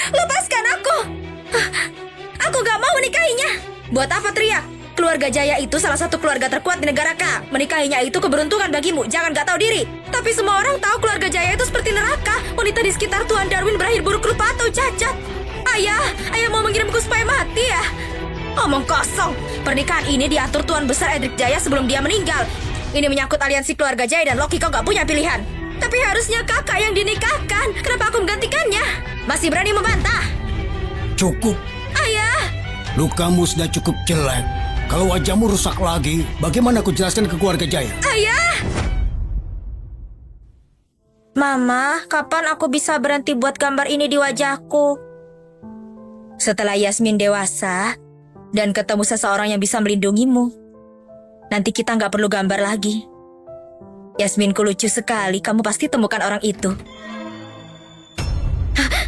Lepaskan aku. Aku gak mau menikahinya. Buat apa teriak? Keluarga Jaya itu salah satu keluarga terkuat di negara K. Menikahinya itu keberuntungan bagimu. Jangan gak tahu diri. Tapi semua orang tahu keluarga Jaya itu seperti neraka. Wanita di sekitar Tuan Darwin berakhir buruk rupa atau cacat. Ayah mau mengirimku supaya mati ya? Omong kosong. Pernikahan ini diatur Tuan Besar Edric Jaya sebelum dia meninggal. Ini menyangkut aliansi keluarga Jaya dan Loki. Kau gak punya pilihan. Tapi harusnya kakak yang dinikahkan. Kenapa aku menggantikannya? Masih berani membantah? Cukup. Ayah. Lukamu sudah cukup jelek. Kalau wajahmu rusak lagi, bagaimana aku jelaskan ke keluarga Jaya? Ayah. Mama, kapan aku bisa berhenti buat gambar ini di wajahku? Setelah Yasmin dewasa dan ketemu seseorang yang bisa melindungimu, nanti kita nggak perlu gambar lagi. Yasminku lucu sekali, kamu pasti temukan orang itu. Hah?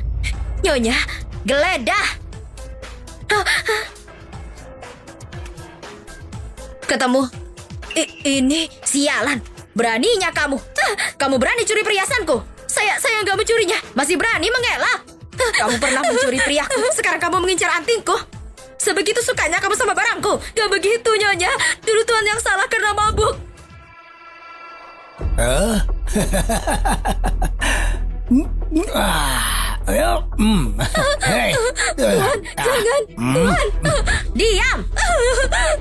Nyonya, geledah! Ketemu. Ini sialan. Beraninya kamu. Kamu berani curi perhiasanku. Saya nggak mencurinya. Masih berani mengelak. Kamu pernah mencuri periaku. Sekarang kamu mengincar antingku. Sebegitu sukanya kamu sama barangku. Gak begitu, Nyonya. Dulu Tuan yang salah karena mabuk. Hey. Tuan, jangan. Tuan. Diam.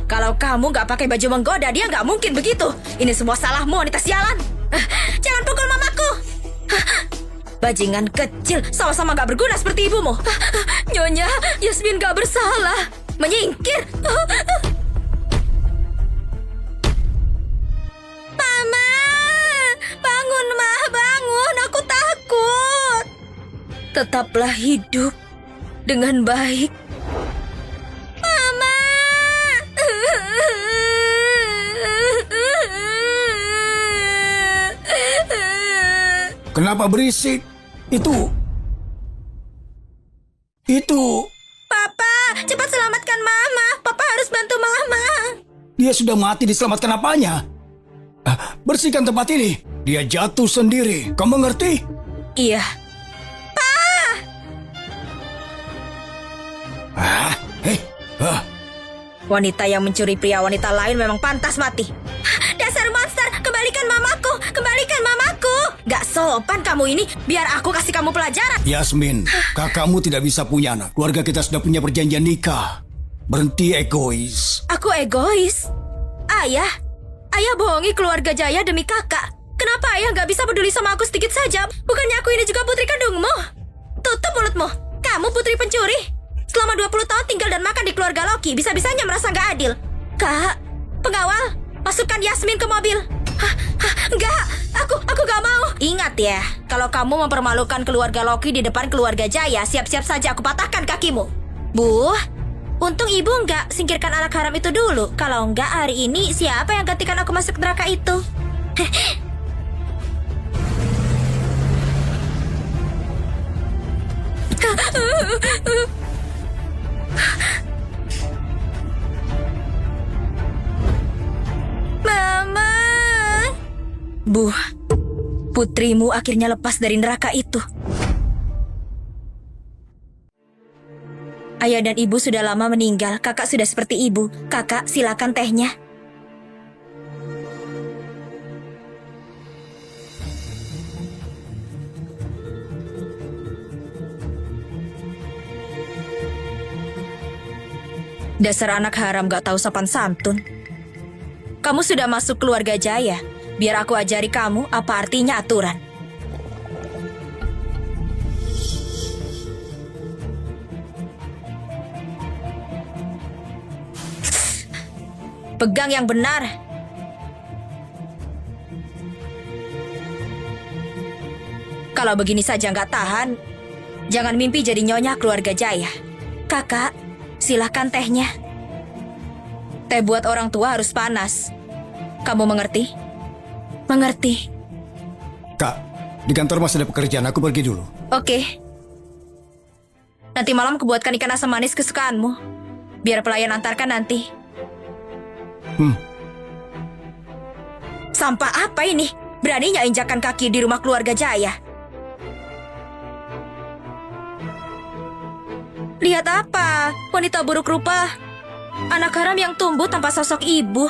Kalau kamu gak pakai baju menggoda, dia gak mungkin begitu. Ini semua salahmu, wanita sialan. Jangan pukul mamaku. Bajingan kecil, sama-sama gak berguna seperti ibumu. Nyonya, Yasmin gak bersalah. Menyingkir. Mama, bangun, Ma, bangun. Aku takut. Tetaplah hidup dengan baik. Mama. Kenapa berisik? Itu... Papa, cepat selamatkan Mama. Papa harus bantu Mama. Dia sudah mati, diselamatkan apanya? Bersihkan tempat ini. Dia jatuh sendiri. Kamu mengerti? Iya. Wanita yang mencuri pria wanita lain memang pantas mati. Dasar monster, kembalikan mamaku, kembalikan mamaku. Gak sopan kamu ini, biar aku kasih kamu pelajaran. Yasmin, kakakmu tidak bisa punya anak. Keluarga kita sudah punya perjanjian nikah. Berhenti egois. Aku egois? Ayah bohongi keluarga Jaya demi kakak. Kenapa ayah gak bisa peduli sama aku sedikit saja? Bukannya aku ini juga putri kandungmu? Tutup mulutmu, kamu putri pencuri. Selama 20 tahun tinggal dan makan di keluarga Loki, bisa-bisanya merasa gak adil. Kak, pengawal, masukkan Yasmin ke mobil. Enggak, aku gak mau. Ingat ya, kalau kamu mempermalukan keluarga Loki di depan keluarga Jaya, siap-siap saja aku patahkan kakimu. Bu, untung ibu nggak singkirkan anak haram itu dulu. Kalau nggak hari ini, siapa yang gantikan aku masuk neraka itu? Mama. Bu, putrimu akhirnya lepas dari neraka itu. Ayah dan ibu sudah lama meninggal. Kakak sudah seperti ibu. Kakak, silakan tehnya. Dasar anak haram gak tahu sopan santun. Kamu sudah masuk keluarga Jaya. Biar aku ajari kamu apa artinya aturan. Pegang yang benar. Kalau begini saja nggak tahan, jangan mimpi jadi nyonya keluarga Jaya. Kakak, silahkan tehnya. Teh buat orang tua harus panas. Kamu mengerti? Mengerti. Kak, di kantor masih ada pekerjaan. Aku pergi dulu. Oke. Nanti malam kubuatkan ikan asam manis kesukaanmu. Biar pelayan antarkan nanti. Sampah apa ini? Beraninya injakan kaki di rumah keluarga Jaya. Lihat apa? Wanita buruk rupa. Anak haram yang tumbuh tanpa sosok ibu.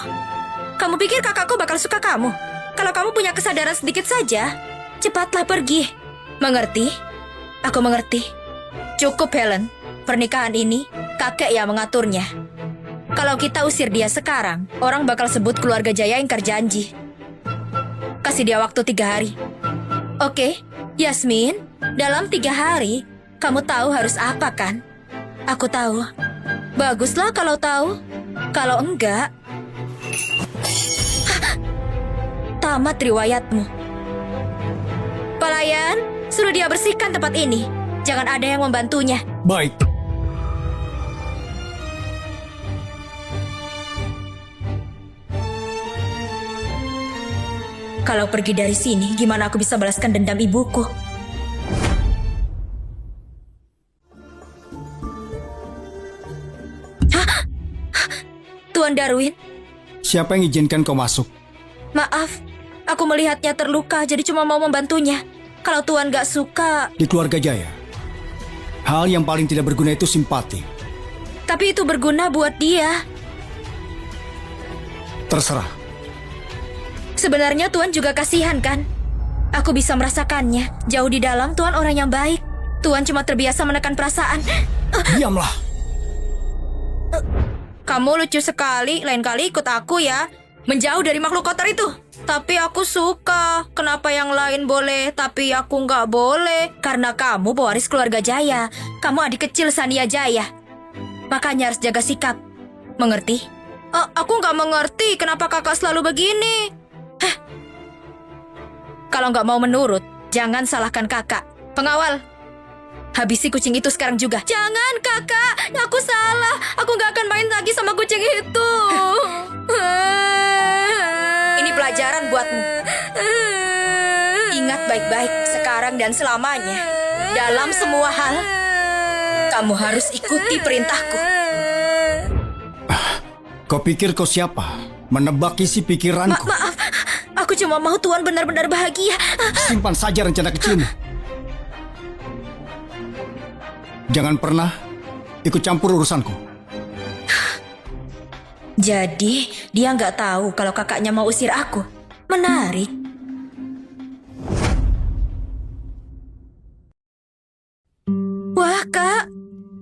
Kamu pikir kakakku bakal suka kamu? Kalau kamu punya kesadaran sedikit saja, cepatlah pergi. Mengerti? Aku mengerti. Cukup, Helen. Pernikahan ini, kakek yang mengaturnya. Kalau kita usir dia sekarang, orang bakal sebut keluarga Jaya ingkar janji. Kasih dia waktu 3 hari. Oke, Yasmin, dalam 3 hari, kamu tahu harus apa kan? Aku tahu. Baguslah kalau tahu. Kalau enggak, tamat riwayatmu. Pelayan, suruh dia bersihkan tempat ini. Jangan ada yang membantunya. Baik. Kalau pergi dari sini, gimana aku bisa balaskan dendam ibuku? Hah? Tuan Darwin, Siapa yang izinkan kau masuk? maaf. Aku melihatnya terluka, jadi cuma mau membantunya. Kalau Tuan gak suka, Di keluarga Jaya. Hal yang paling tidak berguna itu simpati. tapi itu berguna buat dia. Terserah. Sebenarnya Tuan juga kasihan kan? Aku bisa merasakannya. Jauh di dalam, Tuan orang yang baik. Tuan cuma terbiasa menekan perasaan. Diamlah. Kamu lucu sekali, lain kali ikut aku ya. Menjauh dari makhluk kotor itu. Tapi aku suka. Kenapa yang lain boleh, tapi aku nggak boleh? Karena kamu pewaris keluarga Jaya. Kamu adik kecil Sania Jaya. Makanya harus jaga sikap. Mengerti? Aku nggak mengerti kenapa kakak selalu begini. Kalau nggak mau menurut, jangan salahkan kakak. Pengawal, habisi kucing itu sekarang juga. Jangan kakak, aku salah. Aku nggak akan main lagi sama kucing itu. Ini pelajaran buatmu. Ingat baik-baik sekarang dan selamanya. Dalam semua hal, kamu harus ikuti perintahku. Kau pikir kau siapa? Menebak isi pikiranku. Maaf, aku cuma mau Tuan benar-benar bahagia. Simpan saja rencana kecilmu. Jangan pernah ikut campur urusanku. Jadi, dia nggak tahu kalau kakaknya mau usir aku. Menarik. Wah, Kak.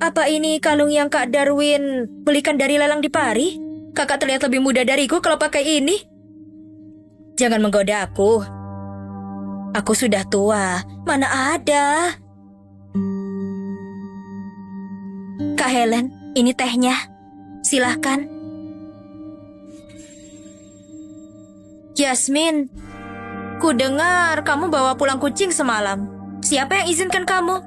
Apa ini kalung yang Kak Darwin belikan dari lelang di Pari? Kakak terlihat lebih muda dariku kalau pakai ini. Jangan menggoda aku. Aku sudah tua. Mana ada. Kak Helen, ini tehnya. Silahkan. Yasmin, ku dengar kamu bawa pulang kucing semalam. Siapa yang izinkan kamu?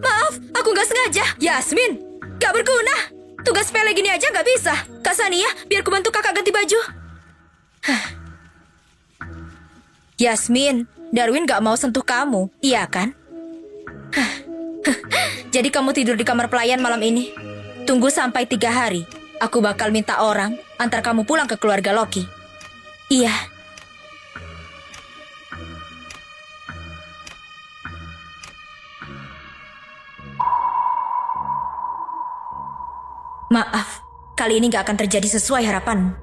Maaf, aku nggak sengaja. Yasmin, gak berguna. Tugas sepele gini aja nggak bisa. Kak Sania, biar ku bantu kakak ganti baju. Yasmin, Darwin gak mau sentuh kamu, iya kan? Jadi kamu tidur di kamar pelayan malam ini. Tunggu sampai 3 hari. Aku bakal minta orang antar kamu pulang ke keluarga Loki. Iya. Maaf, kali ini gak akan terjadi sesuai harapanmu.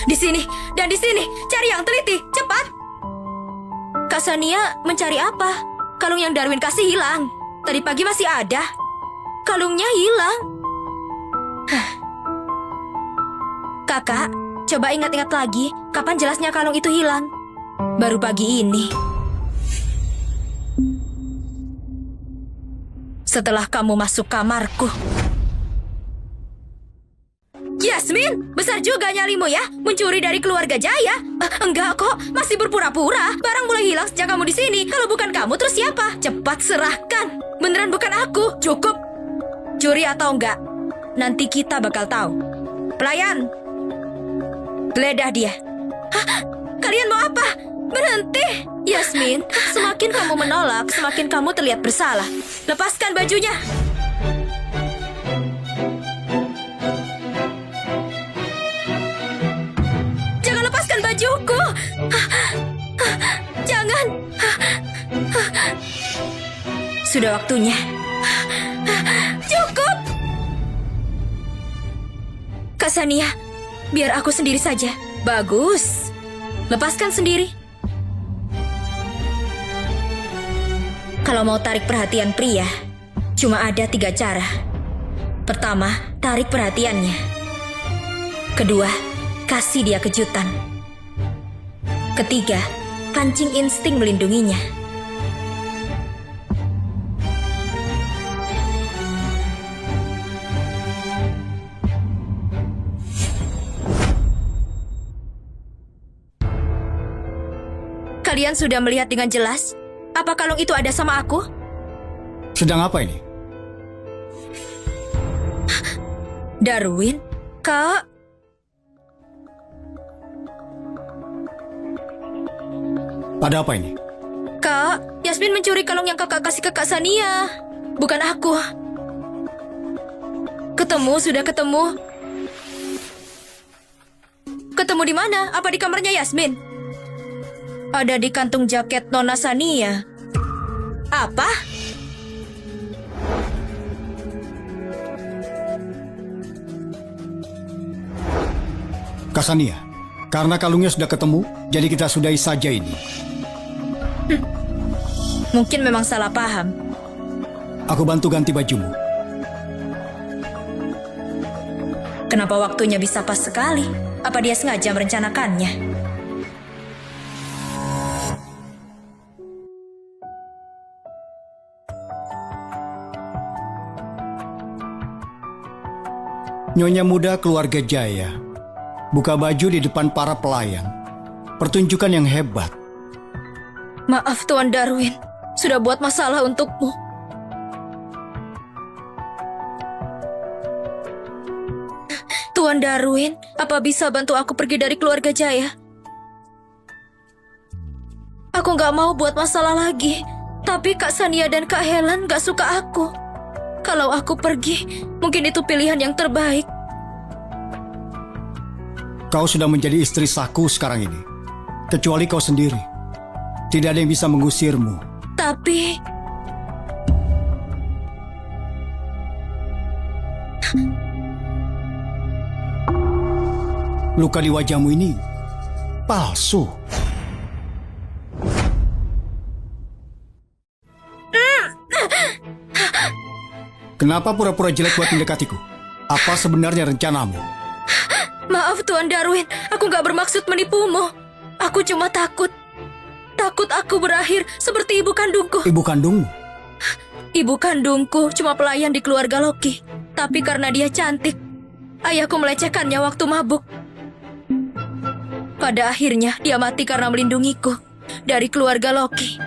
Di sini, dan di sini. Cari yang teliti, cepat. Kak Sania mencari apa? Kalung yang Darwin kasih hilang. Tadi pagi masih ada. Kalungnya hilang. Kakak, coba ingat-ingat lagi. Kapan jelasnya kalung itu hilang? Baru pagi ini. Setelah kamu masuk kamarku. Yasmin, besar juga nyalimu ya. Mencuri dari keluarga Jaya. Enggak kok, masih berpura-pura. Barang mulai hilang sejak kamu di sini. Kalau bukan kamu, terus siapa? Cepat serahkan. Beneran bukan aku. Cukup. Curi atau enggak, nanti kita bakal tahu. Pelayan, geledah dia. Hah? Kalian mau apa? Berhenti. Yasmin, semakin kamu menolak, semakin kamu terlihat bersalah. Lepaskan bajunya. Jangan lepaskan bajuku. Jangan. Sudah waktunya. Cukup! Kak Sania, biar aku sendiri saja. Bagus. Lepaskan sendiri. Kalau mau tarik perhatian pria, cuma ada 3 cara. Pertama, tarik perhatiannya. Kedua, kasih dia kejutan. Ketiga, pancing insting melindunginya. Kalian sudah melihat dengan jelas? Apa kalung itu ada sama aku? Sedang apa ini? Darwin, Kak. Ada apa ini? Kak, Yasmin mencuri kalung yang kakak kasih ke Kak Sania. Bukan aku. Sudah ketemu. Ketemu di mana? Apa di kamarnya Yasmin? Ada di kantung jaket Nona Sania. Apa? Kak Sania, karena kalungnya sudah ketemu, jadi kita sudahi saja ini. Mungkin memang salah paham. Aku bantu ganti bajumu. Kenapa waktunya bisa pas sekali? Apa dia sengaja merencanakannya? Nyonya muda keluarga Jaya buka baju di depan para pelayan. Pertunjukan yang hebat. Maaf Tuan Darwin, sudah buat masalah untukmu. Tuan Darwin, apa bisa bantu aku pergi dari keluarga Jaya? Aku gak mau buat masalah lagi, tapi Kak Sania dan Kak Helen gak suka aku. Kalau aku pergi, mungkin itu pilihan yang terbaik. Kau sudah menjadi istri sahku sekarang ini. Kecuali kau sendiri. Tidak ada yang bisa mengusirmu. Tapi... luka di wajahmu ini palsu. Kenapa pura-pura jelek buat mendekatiku? Apa sebenarnya rencanamu? Maaf Tuan Darwin, aku gak bermaksud menipumu. Aku cuma takut. Takut aku berakhir seperti ibu kandungku. Ibu kandungmu? Ibu kandungku cuma pelayan di keluarga Loki. Tapi karena dia cantik, ayahku melecehkannya waktu mabuk. Pada akhirnya dia mati karena melindungiku dari keluarga Loki.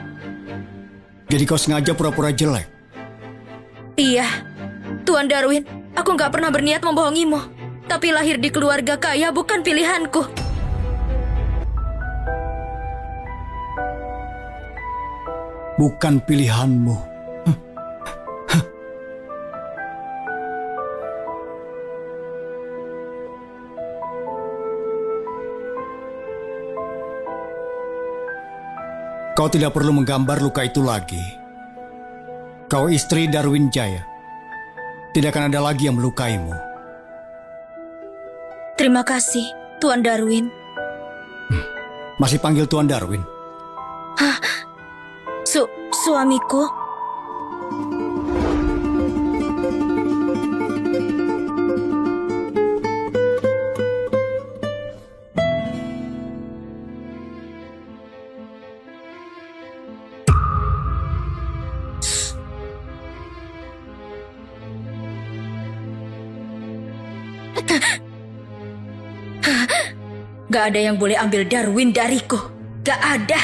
Jadi kau sengaja pura-pura jelek? Iya, Tuan Darwin, aku gak pernah berniat membohongimu. Tapi lahir di keluarga kaya bukan pilihanku. Bukan pilihanmu. Kau tidak perlu menggambar luka itu lagi. Kau istri Darwin Jaya. Tidak akan ada lagi yang melukaimu. Terima kasih, Tuan Darwin. Masih panggil Tuan Darwin? Suamiku? Gak ada yang boleh ambil Darwin dariku. Gak ada.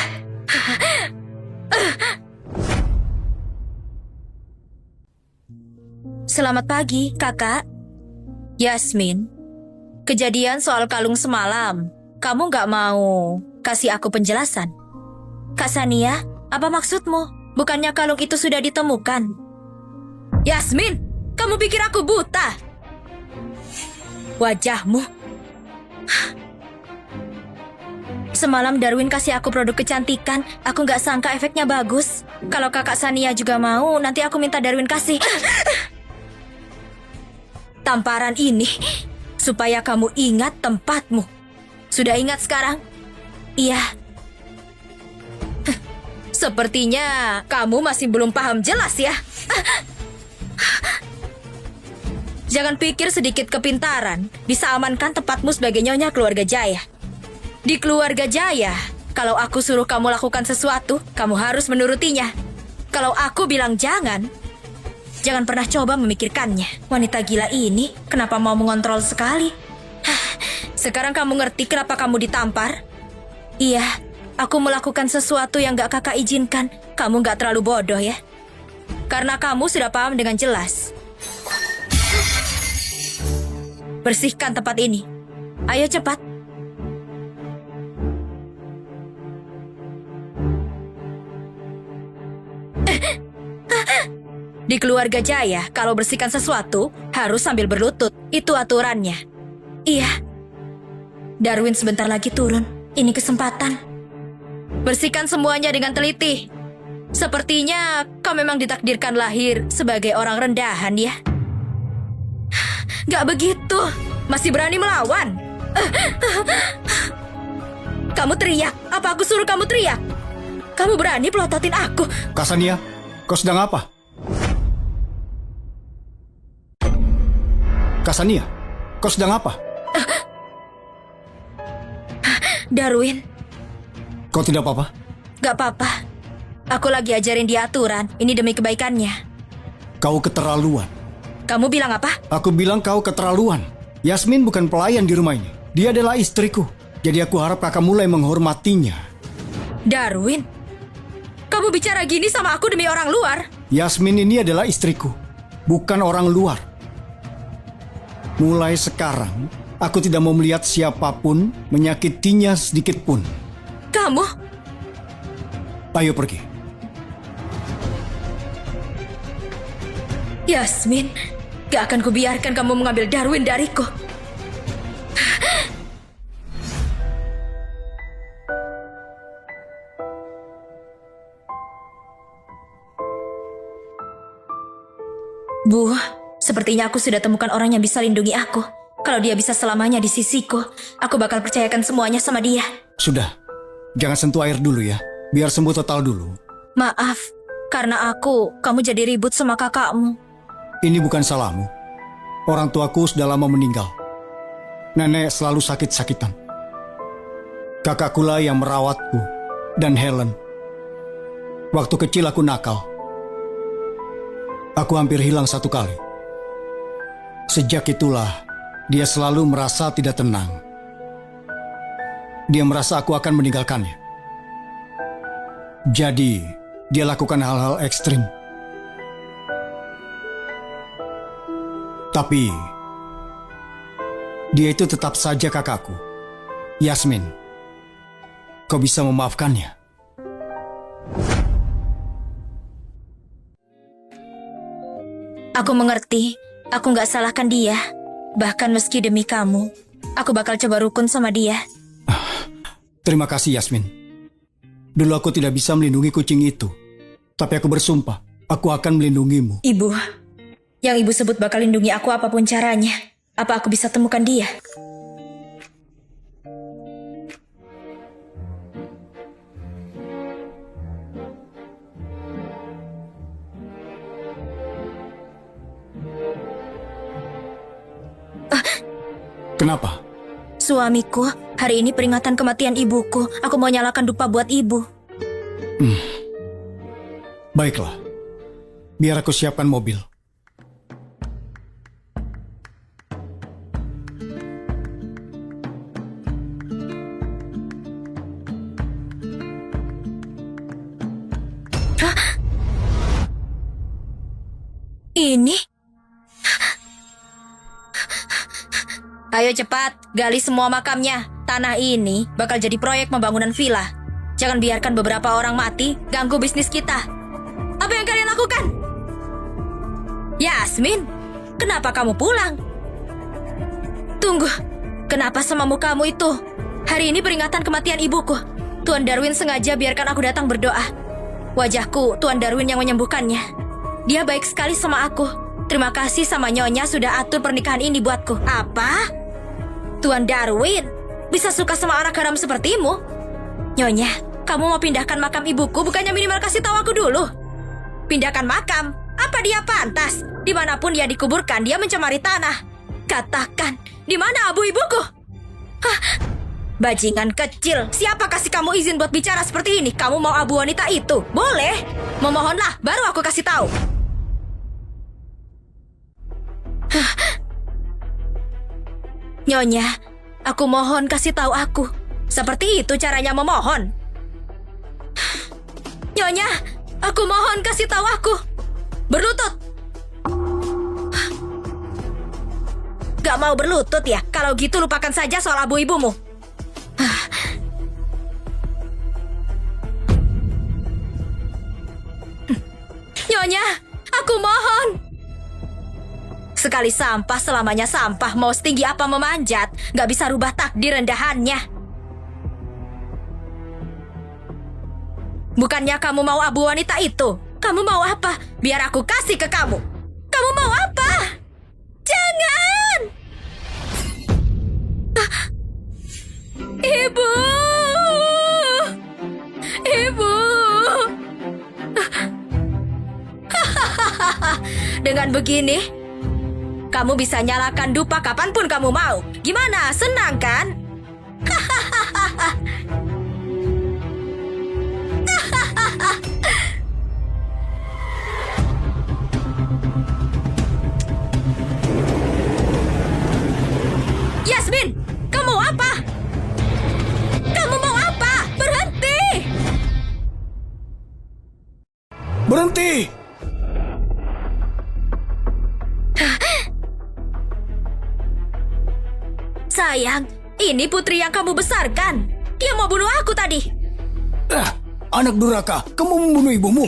Selamat pagi, kakak. Yasmin, kejadian soal kalung semalam. Kamu gak mau kasih aku penjelasan? Kak Sania, apa maksudmu? Bukannya kalung itu sudah ditemukan? Yasmin, kamu pikir aku buta? Wajahmu. Semalam Darwin kasih aku produk kecantikan. Aku nggak sangka efeknya bagus. Kalau kakak Sania juga mau, nanti aku minta Darwin kasih. Tamparan ini supaya kamu ingat tempatmu. Sudah ingat sekarang? Iya. Sepertinya kamu masih belum paham jelas ya. Jangan pikir sedikit kepintaran bisa amankan tempatmu sebagai nyonya keluarga Jaya. Di keluarga Jaya, kalau aku suruh kamu lakukan sesuatu, kamu harus menurutinya. Kalau aku bilang jangan pernah coba memikirkannya. Wanita gila ini kenapa mau mengontrol sekali? Sekarang kamu ngerti kenapa kamu ditampar? Iya, aku melakukan sesuatu yang gak kakak izinkan. Kamu gak terlalu bodoh ya. Karena kamu sudah paham dengan jelas. Bersihkan tempat ini. Ayo cepat. Di keluarga Jaya, kalau bersihkan sesuatu, harus sambil berlutut. Itu aturannya. Iya. Darwin sebentar lagi turun. Ini kesempatan. Bersihkan semuanya dengan teliti. Sepertinya kau memang ditakdirkan lahir sebagai orang rendahan ya. Gak begitu. Masih berani melawan. Kamu teriak. Apa aku suruh kamu teriak? Kamu berani pelototin aku. Kak Sania, kau sedang apa? Kak Sania, kau sedang apa? Darwin. Kau tidak apa-apa? Gak apa-apa. Aku lagi ajarin dia aturan. Ini demi kebaikannya. Kau keterlaluan. Kamu bilang apa? Aku bilang kau keterlaluan. Yasmin bukan pelayan di rumah ini. Dia adalah istriku. Jadi aku harap kakak mulai menghormatinya. Darwin, kamu bicara gini sama aku demi orang luar? Yasmin ini adalah istriku, bukan orang luar. Mulai sekarang, aku tidak mau melihat siapapun menyakitinya sedikit pun. Kamu? Ayo pergi. Yasmin, gak akan kubiarkan kamu mengambil Darwin dariku. Bu, sepertinya aku sudah temukan orang yang bisa lindungi aku. Kalau dia bisa selamanya di sisiku, aku bakal percayakan semuanya sama dia. Sudah, jangan sentuh air dulu ya. Biar sembuh total dulu. Maaf, karena kamu jadi ribut sama kakakmu. Ini bukan salahmu. Orang tuaku sudah lama meninggal. Nenek selalu sakit-sakitan. Kakakkulah yang merawatku dan Helen. Waktu kecil aku nakal. Aku hampir hilang 1 kali. Sejak itulah, dia selalu merasa tidak tenang. Dia merasa aku akan meninggalkannya. Jadi, dia lakukan hal-hal ekstrim. Tapi, dia itu tetap saja kakakku. Yasmin, kau bisa memaafkannya? Aku mengerti, aku gak salahkan dia. Bahkan meski demi kamu, aku bakal coba rukun sama dia. Terima kasih Yasmin. Dulu aku tidak bisa melindungi kucing itu. Tapi aku bersumpah, aku akan melindungimu. Ibu, yang ibu sebut bakal lindungi aku apapun caranya. Apa aku bisa temukan dia? Kenapa? Suamiku, hari ini peringatan kematian ibuku. Aku mau nyalakan dupa buat ibu. Baiklah. Biar aku siapkan mobil. Hah? Ini? Ayo cepat, gali semua makamnya. Tanah ini bakal jadi proyek pembangunan villa. Jangan biarkan beberapa orang mati ganggu bisnis kita. Apa yang kalian lakukan? Yasmin, kenapa kamu pulang? Tunggu, kenapa sama mukamu itu? Hari ini peringatan kematian ibuku. Tuan Darwin sengaja biarkan aku datang berdoa. Wajahku, Tuan Darwin yang menyembuhkannya. Dia baik sekali sama aku. Terima kasih sama Nyonya sudah atur pernikahan ini buatku. Apa? Tuan Darwin bisa suka sama anak haram sepertimu? Nyonya, kamu mau pindahkan makam ibuku, bukannya minimal kasih tahu aku dulu. Pindahkan makam? Apa dia pantas? Dimanapun dia dikuburkan, dia mencemari tanah. Katakan, di mana abu ibuku? Hah? Bajingan kecil, siapa kasih kamu izin buat bicara seperti ini? Kamu mau abu wanita itu? Boleh. Memohonlah, baru aku kasih tahu. Nyonya, aku mohon kasih tahu aku. Seperti itu caranya memohon. Nyonya, aku mohon kasih tahu aku. Berlutut. Gak mau berlutut ya? Kalau gitu lupakan saja soal abu ibumu. Nyonya, aku mohon. Sekali sampah, selamanya sampah. Mau setinggi apa memanjat, gak bisa rubah takdir rendahannya. Bukannya kamu mau abu wanita itu? Kamu mau apa? Biar aku kasih ke kamu. Kamu mau apa? Jangan! Ibu! Ibu! Dengan begini, kamu bisa nyalakan dupa kapanpun kamu mau. Gimana? Senang kan? Yasmin, kamu apa? Kamu mau apa? Berhenti! Berhenti! Sayang, ini putri yang kamu besarkan. Dia mau bunuh aku tadi. Anak durhaka, kamu membunuh ibumu.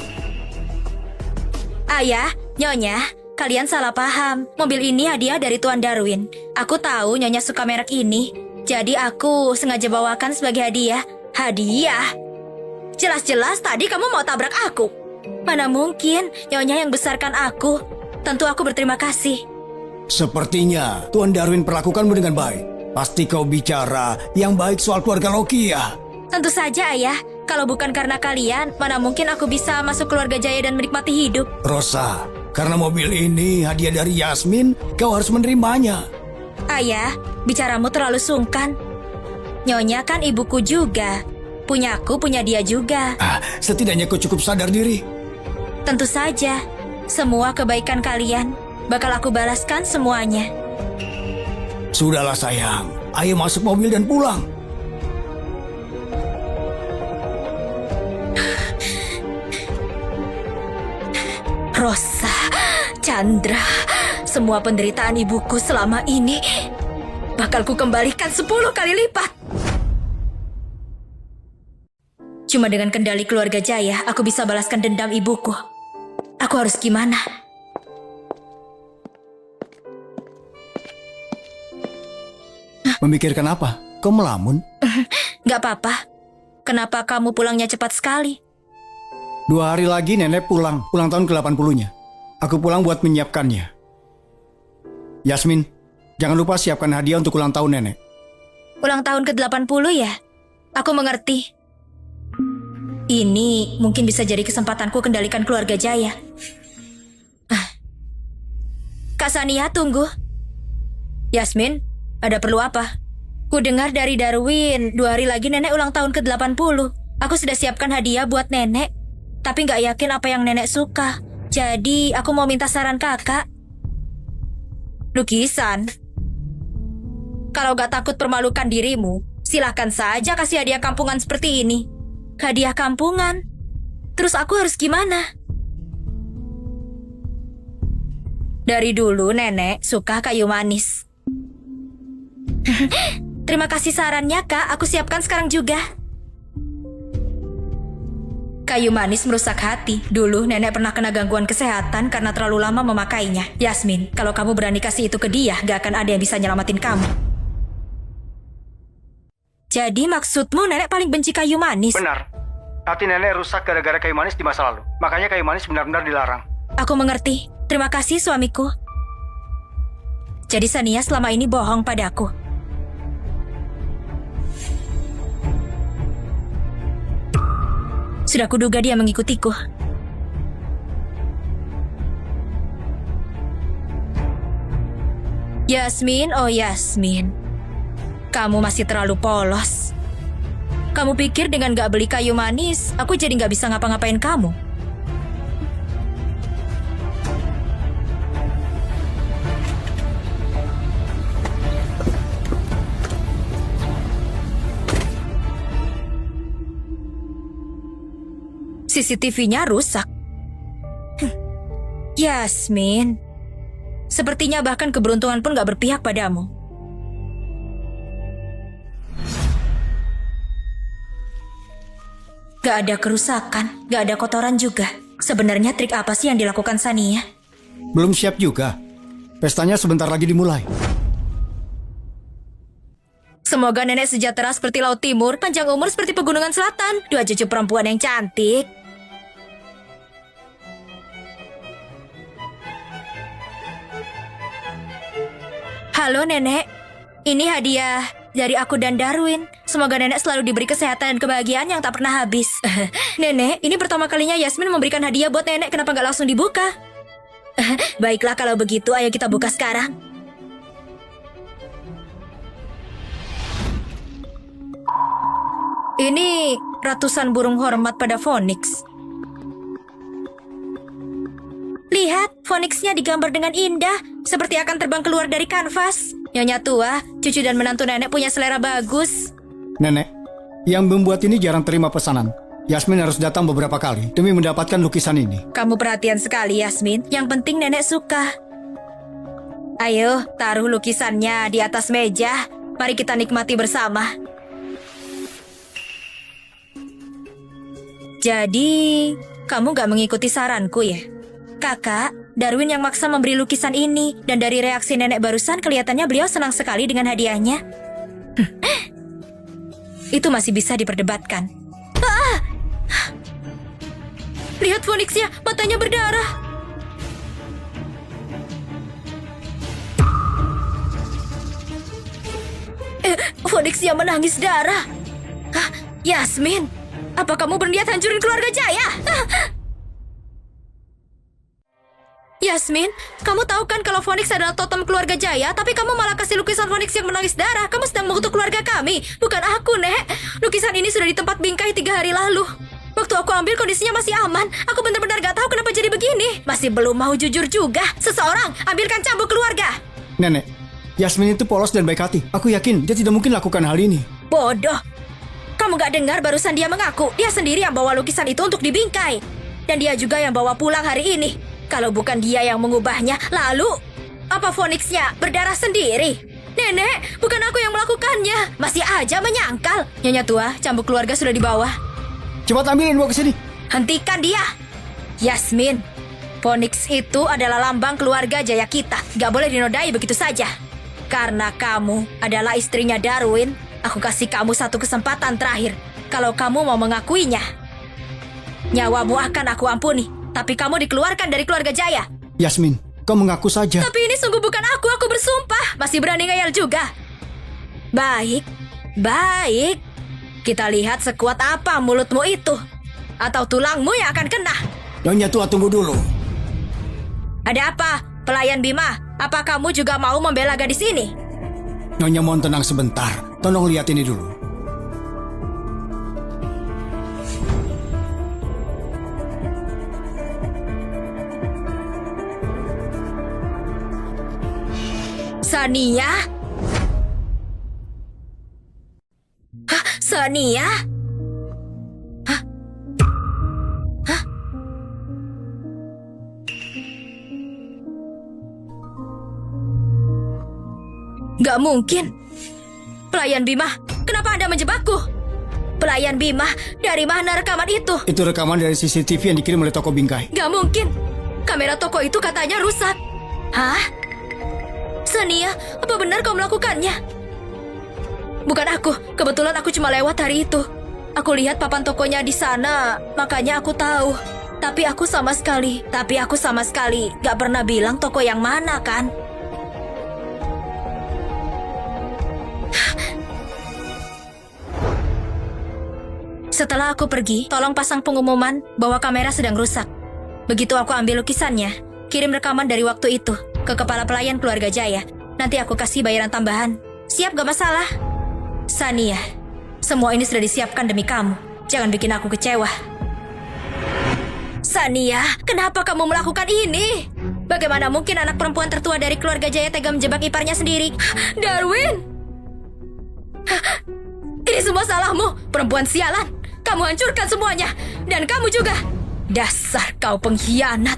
Ayah, Nyonya, kalian salah paham. Mobil ini hadiah dari Tuan Darwin. Aku tahu Nyonya suka merek ini, jadi aku sengaja bawakan sebagai hadiah. Hadiah? Jelas-jelas tadi kamu mau tabrak aku. Mana mungkin Nyonya yang besarkan aku. Tentu aku berterima kasih. Sepertinya Tuan Darwin perlakukanmu dengan baik. Pasti kau bicara yang baik soal keluarga Loki ya? Tentu saja, Ayah. Kalau bukan karena kalian, mana mungkin aku bisa masuk keluarga Jaya dan menikmati hidup. Rosa, karena mobil ini hadiah dari Yasmin, kau harus menerimanya. Ayah, bicaramu terlalu sungkan. Nyonya kan ibuku juga. Punyaku, punya dia juga. Setidaknya kau cukup sadar diri. Tentu saja, semua kebaikan kalian bakal aku balaskan semuanya. Sudahlah sayang, ayo masuk mobil dan pulang. Rosa, Chandra, semua penderitaan ibuku selama ini bakal ku kembalikan 10 kali lipat. Cuma dengan kendali keluarga Jaya, aku bisa balaskan dendam ibuku. Aku harus gimana? Memikirkan apa? Kau melamun? Gak apa-apa. Kenapa kamu pulangnya cepat sekali? 2 hari lagi nenek pulang tahun ke-80-nya. Aku pulang buat menyiapkannya. Yasmin, jangan lupa siapkan hadiah untuk ulang tahun nenek. Ulang tahun ke-80 ya? Aku mengerti. Ini mungkin bisa jadi kesempatanku kendalikan keluarga Jaya. Kak Sania, tunggu. Yasmin, ada perlu apa? Ku dengar dari Darwin, 2 hari lagi nenek ulang tahun ke-80. Aku sudah siapkan hadiah buat nenek, tapi gak yakin apa yang nenek suka. Jadi aku mau minta saran kakak. Lukisan? Kalau gak takut permalukan dirimu, silahkan saja kasih hadiah kampungan seperti ini. Hadiah kampungan? Terus aku harus gimana? Dari dulu nenek suka kayu manis. Terima kasih sarannya, Kak. Aku siapkan sekarang juga. Kayu manis merusak hati. Dulu nenek pernah kena gangguan kesehatan karena terlalu lama memakainya. Yasmin, kalau kamu berani kasih itu ke dia, gak akan ada yang bisa nyelamatin kamu. Jadi maksudmu nenek paling benci kayu manis? Benar. Hati nenek rusak gara-gara kayu manis di masa lalu. Makanya kayu manis benar-benar dilarang. Aku mengerti. Terima kasih suamiku. Jadi Sania selama ini bohong padaku. Sudah kuduga dia mengikutiku. Yasmin, oh Yasmin. Kamu masih terlalu polos. Kamu pikir dengan gak beli kayu manis, aku jadi gak bisa ngapa-ngapain kamu? CCTV-nya rusak. Yasmin, sepertinya bahkan keberuntungan pun gak berpihak padamu. Gak ada kerusakan, gak ada kotoran juga. Sebenarnya trik apa sih yang dilakukan Sania? Belum siap juga. Pestanya sebentar lagi dimulai. Semoga nenek sejahtera seperti Laut Timur, panjang umur seperti Pegunungan Selatan. Dua cucu perempuan yang cantik. Halo nenek, ini hadiah dari aku dan Darwin. Semoga nenek selalu diberi kesehatan dan kebahagiaan yang tak pernah habis. Nenek, ini pertama kalinya Yasmin memberikan hadiah buat nenek. Kenapa nggak langsung dibuka? Baiklah kalau begitu, ayo kita buka sekarang. Ini ratusan burung hormat pada Phoenix. Lihat, Phoenix-nya digambar dengan indah, seperti akan terbang keluar dari kanvas. Nyonya tua, cucu dan menantu nenek punya selera bagus. Nenek, yang membuat ini jarang terima pesanan. Yasmin harus datang beberapa kali demi mendapatkan lukisan ini. Kamu perhatian sekali, Yasmin. Yang penting nenek suka. Ayo, taruh lukisannya di atas meja. Mari kita nikmati bersama. Jadi, kamu gak mengikuti saranku ya? Kakak, Darwin yang maksa memberi lukisan ini. Dan dari reaksi nenek barusan kelihatannya beliau senang sekali dengan hadiahnya. Itu masih bisa diperdebatkan. Ah! Lihat Phoenix-nya, matanya berdarah. Phoenix-nya menangis darah. Hah, Yasmin, apa kamu berniat hancurin keluarga Jaya? Yasmin, kamu tahu kan kalau Phoenix adalah totem keluarga Jaya, tapi kamu malah kasih lukisan Phoenix yang menangis darah. Kamu sedang mengutuk keluarga kami, bukan aku, Nek. Lukisan ini sudah di tempat bingkai 3 hari lalu. Waktu aku ambil kondisinya masih aman. Aku benar-benar gak tahu kenapa jadi begini. Masih belum mau jujur juga. Seseorang, ambilkan cambuk keluarga. Nenek, Yasmin itu polos dan baik hati. Aku yakin dia tidak mungkin lakukan hal ini. Bodoh. Kamu gak dengar barusan dia mengaku dia sendiri yang bawa lukisan itu untuk dibingkai. Dan dia juga yang bawa pulang hari ini. Kalau bukan dia yang mengubahnya, lalu apa Phoenix-nya berdarah sendiri? Nenek, bukan aku yang melakukannya. Masih aja menyangkal. Nyonya tua, cambuk keluarga sudah dibawa. Cepat ambilin, bawa ke sini. Hentikan dia. Yasmin, Phoenix itu adalah lambang keluarga Jaya kita. Gak boleh dinodai begitu saja. Karena kamu adalah istrinya Darwin, aku kasih kamu satu kesempatan terakhir. Kalau kamu mau mengakuinya, nyawamu akan aku ampuni. Tapi kamu dikeluarkan dari keluarga Jaya. Yasmin, kau mengaku saja. Tapi ini sungguh bukan aku bersumpah. Masih berani ngeyel juga. Baik, baik. Kita lihat sekuat apa mulutmu itu. Atau tulangmu yang akan kena. Nyonya tua, tunggu dulu. Ada apa, pelayan Bima? Apa kamu juga mau membela gadis ini? Nyonya mohon tenang sebentar. Tolong lihat ini dulu. Sania? Hah? Sania? Hah? Hah? Gak mungkin. Pelayan Bima, kenapa Anda menjebakku? Pelayan Bima, dari mana rekaman itu? Itu rekaman dari CCTV yang dikirim oleh toko bingkai. Gak mungkin. Kamera toko itu katanya rusak. Hah? Sania, apa benar kau melakukannya? bukan aku. Kebetulan aku cuma lewat hari itu. Aku lihat papan tokonya di sana, makanya aku tahu. Tapi aku sama sekali gak pernah bilang toko yang mana kan? Setelah aku pergi, tolong pasang pengumuman bahwa kamera sedang rusak. Begitu aku ambil lukisannya, kirim rekaman dari waktu itu ke kepala pelayan keluarga Jaya. Nanti aku kasih bayaran tambahan. Siap gak masalah? Sania, semua ini sudah disiapkan demi kamu. Jangan bikin aku kecewa. Sania, kenapa kamu melakukan ini? Bagaimana mungkin anak perempuan tertua dari keluarga Jaya tega menjebak iparnya sendiri? Darwin! Ini semua salahmu, perempuan sialan. Kamu hancurkan semuanya. Dan kamu juga. Dasar kau pengkhianat.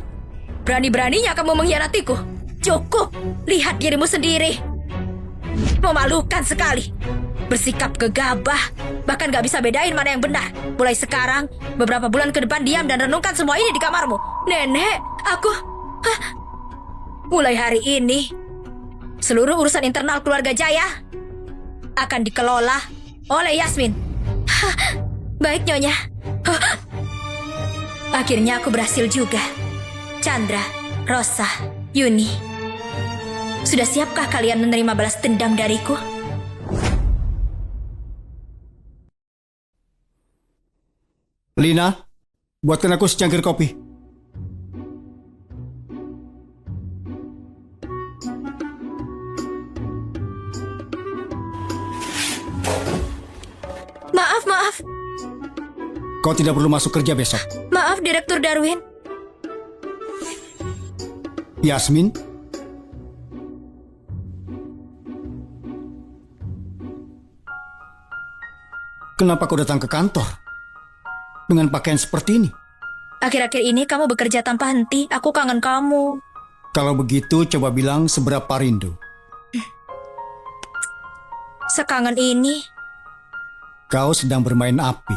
Berani-beraninya kamu mengkhianatiku. Cukup, lihat dirimu sendiri. Memalukan sekali. Bersikap gegabah. Bahkan gak bisa bedain mana yang benar. Mulai sekarang, beberapa bulan ke depan diam dan renungkan semua ini di kamarmu. Nenek, aku... Mulai hari ini, seluruh urusan internal keluarga Jaya akan dikelola oleh Yasmin. Baik, Nyonya. Akhirnya aku berhasil juga. Chandra, Rosa, Yuni. Sudah siapkah kalian menerima balas dendam dariku? Lina, buatkan aku secangkir kopi. Maaf. Kau tidak perlu masuk kerja besok. Maaf, Direktur Darwin. Yasmin? Kenapa kau datang ke kantor dengan pakaian seperti ini? Akhir-akhir ini kamu bekerja tanpa henti. Aku kangen kamu. Kalau begitu, coba bilang seberapa rindu. Sekangen ini. Kau sedang bermain api.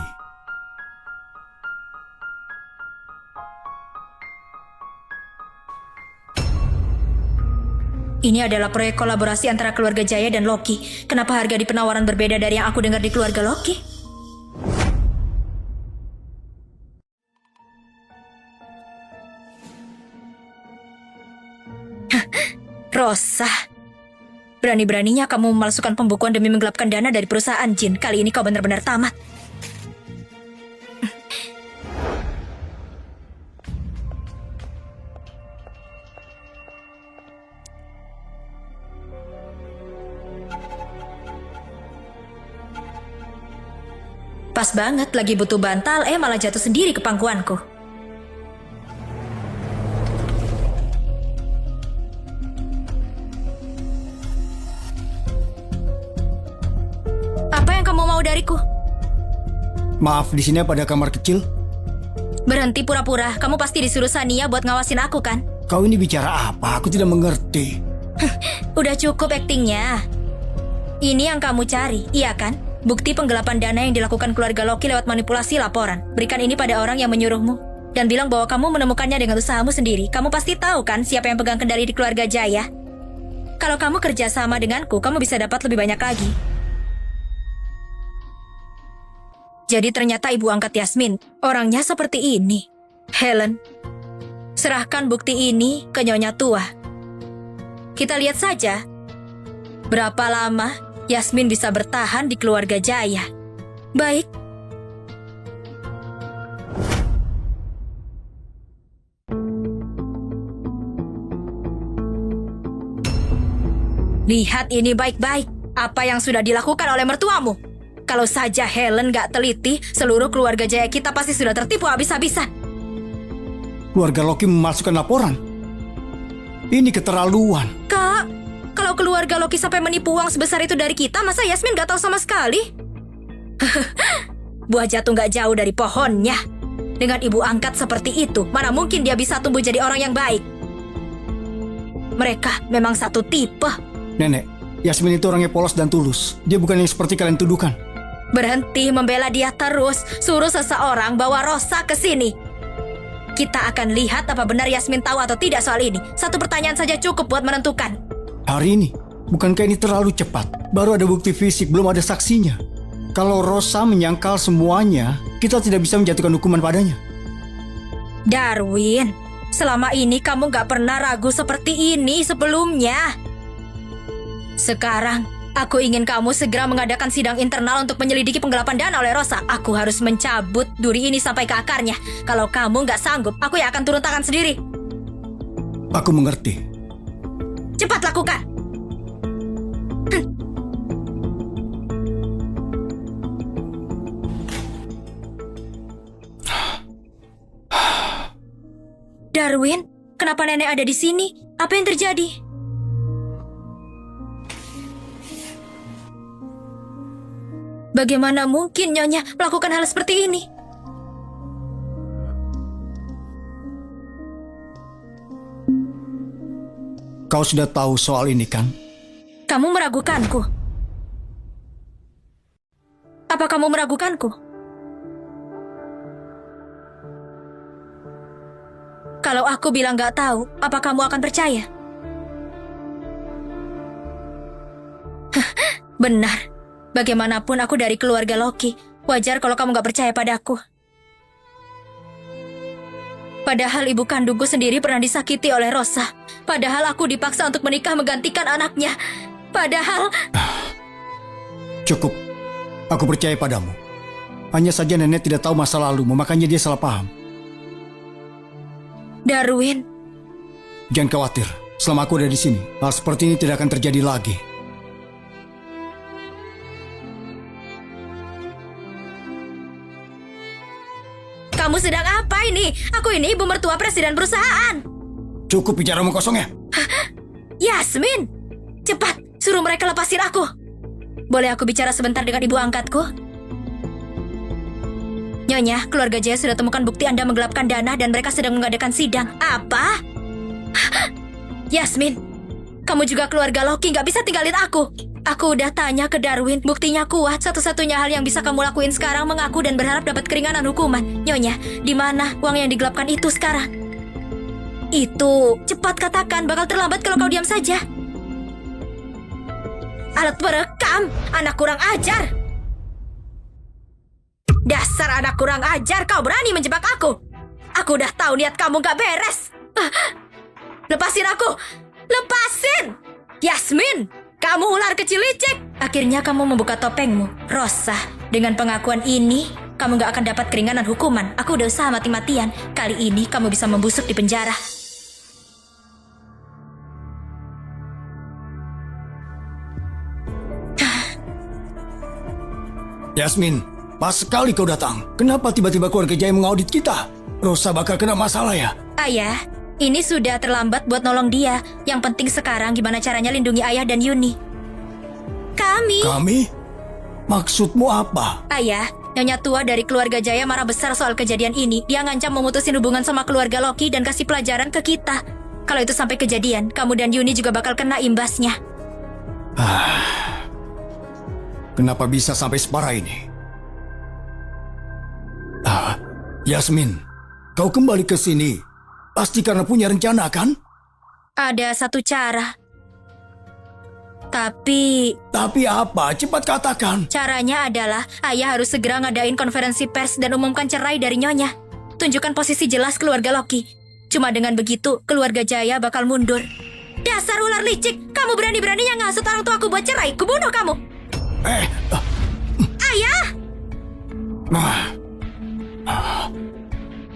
Ini adalah proyek kolaborasi antara keluarga Jaya dan Loki. Kenapa harga di penawaran berbeda dari yang aku dengar di keluarga Loki? Rosa, berani-beraninya kamu memalsukan pembukuan demi menggelapkan dana dari perusahaan Jin. Kali ini kau benar-benar tamat. Pas banget, lagi butuh bantal, malah jatuh sendiri ke pangkuanku. Apa yang kamu mau dariku? Maaf, di sini pada kamar kecil. Berhenti pura-pura, kamu pasti disuruh Sania buat ngawasin aku kan? Kau ini bicara apa? Aku tidak mengerti. Udah cukup aktingnya. Ini yang kamu cari, iya kan? Bukti penggelapan dana yang dilakukan keluarga Loki lewat manipulasi laporan. Berikan ini pada orang yang menyuruhmu. Dan bilang bahwa kamu menemukannya dengan usahamu sendiri. Kamu pasti tahu kan siapa yang pegang kendali di keluarga Jaya? Kalau kamu kerja sama denganku, kamu bisa dapat lebih banyak lagi. Jadi ternyata ibu angkat Yasmin, orangnya seperti ini. Helen, serahkan bukti ini ke Nyonya Tua. Kita lihat saja berapa lama Yasmin bisa bertahan di keluarga Jaya. Baik. Lihat ini baik-baik. Apa yang sudah dilakukan oleh mertuamu. Kalau saja Helen gak teliti, seluruh keluarga Jaya kita pasti sudah tertipu habis-habisan. Keluarga Loki memalsukan laporan. Ini keterlaluan. Kak, kalau keluarga Loki sampai menipu uang sebesar itu dari kita, masa Yasmin gak tahu sama sekali? Buah jatuh gak jauh dari pohonnya. Dengan ibu angkat seperti itu, mana mungkin dia bisa tumbuh jadi orang yang baik? Mereka memang satu tipe. Nenek, Yasmin itu orangnya polos dan tulus. Dia bukan yang seperti kalian tuduhkan. Berhenti membela dia terus. Suruh seseorang bawa Rosa ke sini. Kita akan lihat apa benar Yasmin tahu atau tidak soal ini. Satu pertanyaan saja cukup buat menentukan. Hari ini, Bukankah ini terlalu cepat? Baru ada bukti fisik, belum ada saksinya. Kalau Rosa menyangkal semuanya, kita tidak bisa menjatuhkan hukuman padanya. Darwin, selama ini kamu gak pernah ragu seperti ini sebelumnya. Sekarang, aku ingin kamu segera mengadakan sidang internal untuk menyelidiki penggelapan dana oleh Rosa. Aku harus mencabut duri ini sampai ke akarnya. Kalau kamu gak sanggup, aku yang akan turun tangan sendiri. Aku mengerti. Cepat lakukan. Darwin, kenapa nenek ada di sini? Apa yang terjadi? Bagaimana mungkin Nyonya melakukan hal seperti ini? Kau sudah tahu soal ini kan? Kamu meragukanku. Apa kamu meragukanku? Kalau aku bilang gak tahu, apa kamu akan percaya? Benar. Bagaimanapun aku dari keluarga Loki. Wajar kalau kamu gak percaya padaku. Padahal ibu kandungku sendiri pernah disakiti oleh Rosa. Padahal aku dipaksa untuk menikah menggantikan anaknya. Padahal... Cukup. Aku percaya padamu. Hanya saja nenek tidak tahu masa lalu, makanya dia salah paham. Darwin. Jangan khawatir. Selama aku ada di sini, hal seperti ini tidak akan terjadi lagi. Kamu sedang apa ini? Aku ini ibu mertua presiden perusahaan. Cukup bicaramu kosong ya? Yasmin, cepat suruh mereka lepasin aku. Boleh aku bicara sebentar dengan ibu angkatku? Nyonya, keluarga Jaya sudah temukan bukti Anda menggelapkan dana dan mereka sedang mengadakan sidang. Apa? Yasmin, kamu juga keluarga Loki, gak bisa tinggalin aku. Aku udah tanya ke Darwin, buktinya kuat. Satu-satunya hal yang bisa kamu lakuin sekarang mengaku dan berharap dapat keringanan hukuman. Nyonya, di mana uang yang digelapkan itu sekarang? Itu, cepat katakan, bakal terlambat kalau kau diam saja. Alat perekam, anak kurang ajar. Dasar anak kurang ajar, kau berani menjebak aku. Aku udah tahu niat kamu gak beres. Lepasin aku, lepasin. Yasmin, kamu ular kecil licik. Akhirnya kamu membuka topengmu, Rosa. Dengan pengakuan ini, kamu gak akan dapat keringanan hukuman. Aku udah usaha mati-matian. Kali ini kamu bisa membusuk di penjara. Yasmin, pas sekali kau datang. Kenapa tiba-tiba keluarga Jaya mengaudit kita? Rosa bakal kena masalah ya? Ayah, ini sudah terlambat buat nolong dia. Yang penting sekarang gimana caranya lindungi ayah dan Yuni. Kami? Maksudmu apa? Ayah, Nyonya tua dari keluarga Jaya marah besar soal kejadian ini. Dia ngancam memutusin hubungan sama keluarga Loki dan kasih pelajaran ke kita. Kalau itu sampai kejadian, kamu dan Yuni juga bakal kena imbasnya. Kenapa bisa sampai separah ini? Yasmin, kau kembali ke sini. Pasti karena punya rencana, kan? Ada satu cara. Tapi apa? Cepat katakan. caranya adalah ayah harus segera ngadain konferensi pers dan umumkan cerai dari Nyonya. Tunjukkan posisi jelas keluarga Loki. Cuma dengan begitu, keluarga Jaya bakal mundur. Dasar ular licik, kamu berani-beraninya ngasut orang tuaku buat cerai. Kubunuh kamu. Ayah!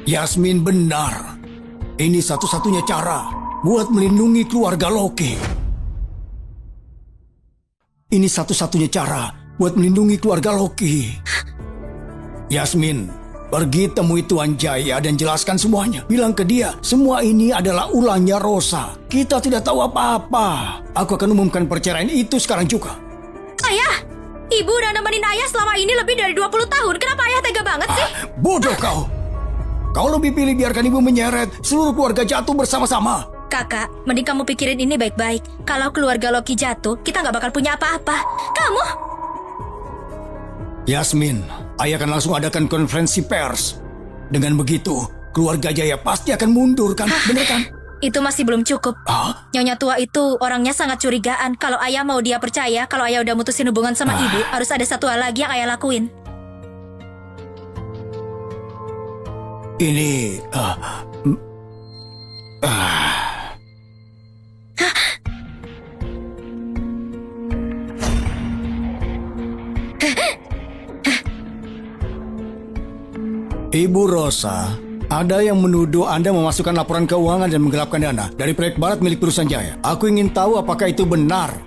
Yasmin benar. Ini satu-satunya cara buat melindungi keluarga Loki. Ini satu-satunya cara buat melindungi keluarga Loki. Yasmin, pergi temui Tuan Jaya dan jelaskan semuanya. Bilang ke dia, semua ini adalah ulahnya Rosa. Kita tidak tahu apa-apa. Aku akan umumkan perceraian itu sekarang juga. Ayah! Ibu udah nemenin ayah selama ini lebih dari 20 tahun. Kenapa ayah tega banget sih? Bodoh kau. Kau lebih pilih biarkan ibu menyeret seluruh keluarga jatuh bersama-sama. Kakak, mending kamu pikirin ini baik-baik. Kalau keluarga Loki jatuh, kita nggak bakal punya apa-apa. Kamu? Yasmin, ayah akan langsung adakan konferensi pers. Dengan begitu, keluarga Jaya pasti akan mundur, kan? Bener kan? itu masih belum cukup. Ah, Nyonya tua itu orangnya sangat curigaan. Kalau ayah mau dia percaya, kalau ayah udah mutusin hubungan sama ibu, harus ada satu hal lagi yang ayah lakuin. ini... Ibu Rosa, ada yang menuduh Anda memasukkan laporan keuangan dan menggelapkan dana dari proyek barat milik perusahaan Jaya. Aku ingin tahu apakah itu benar.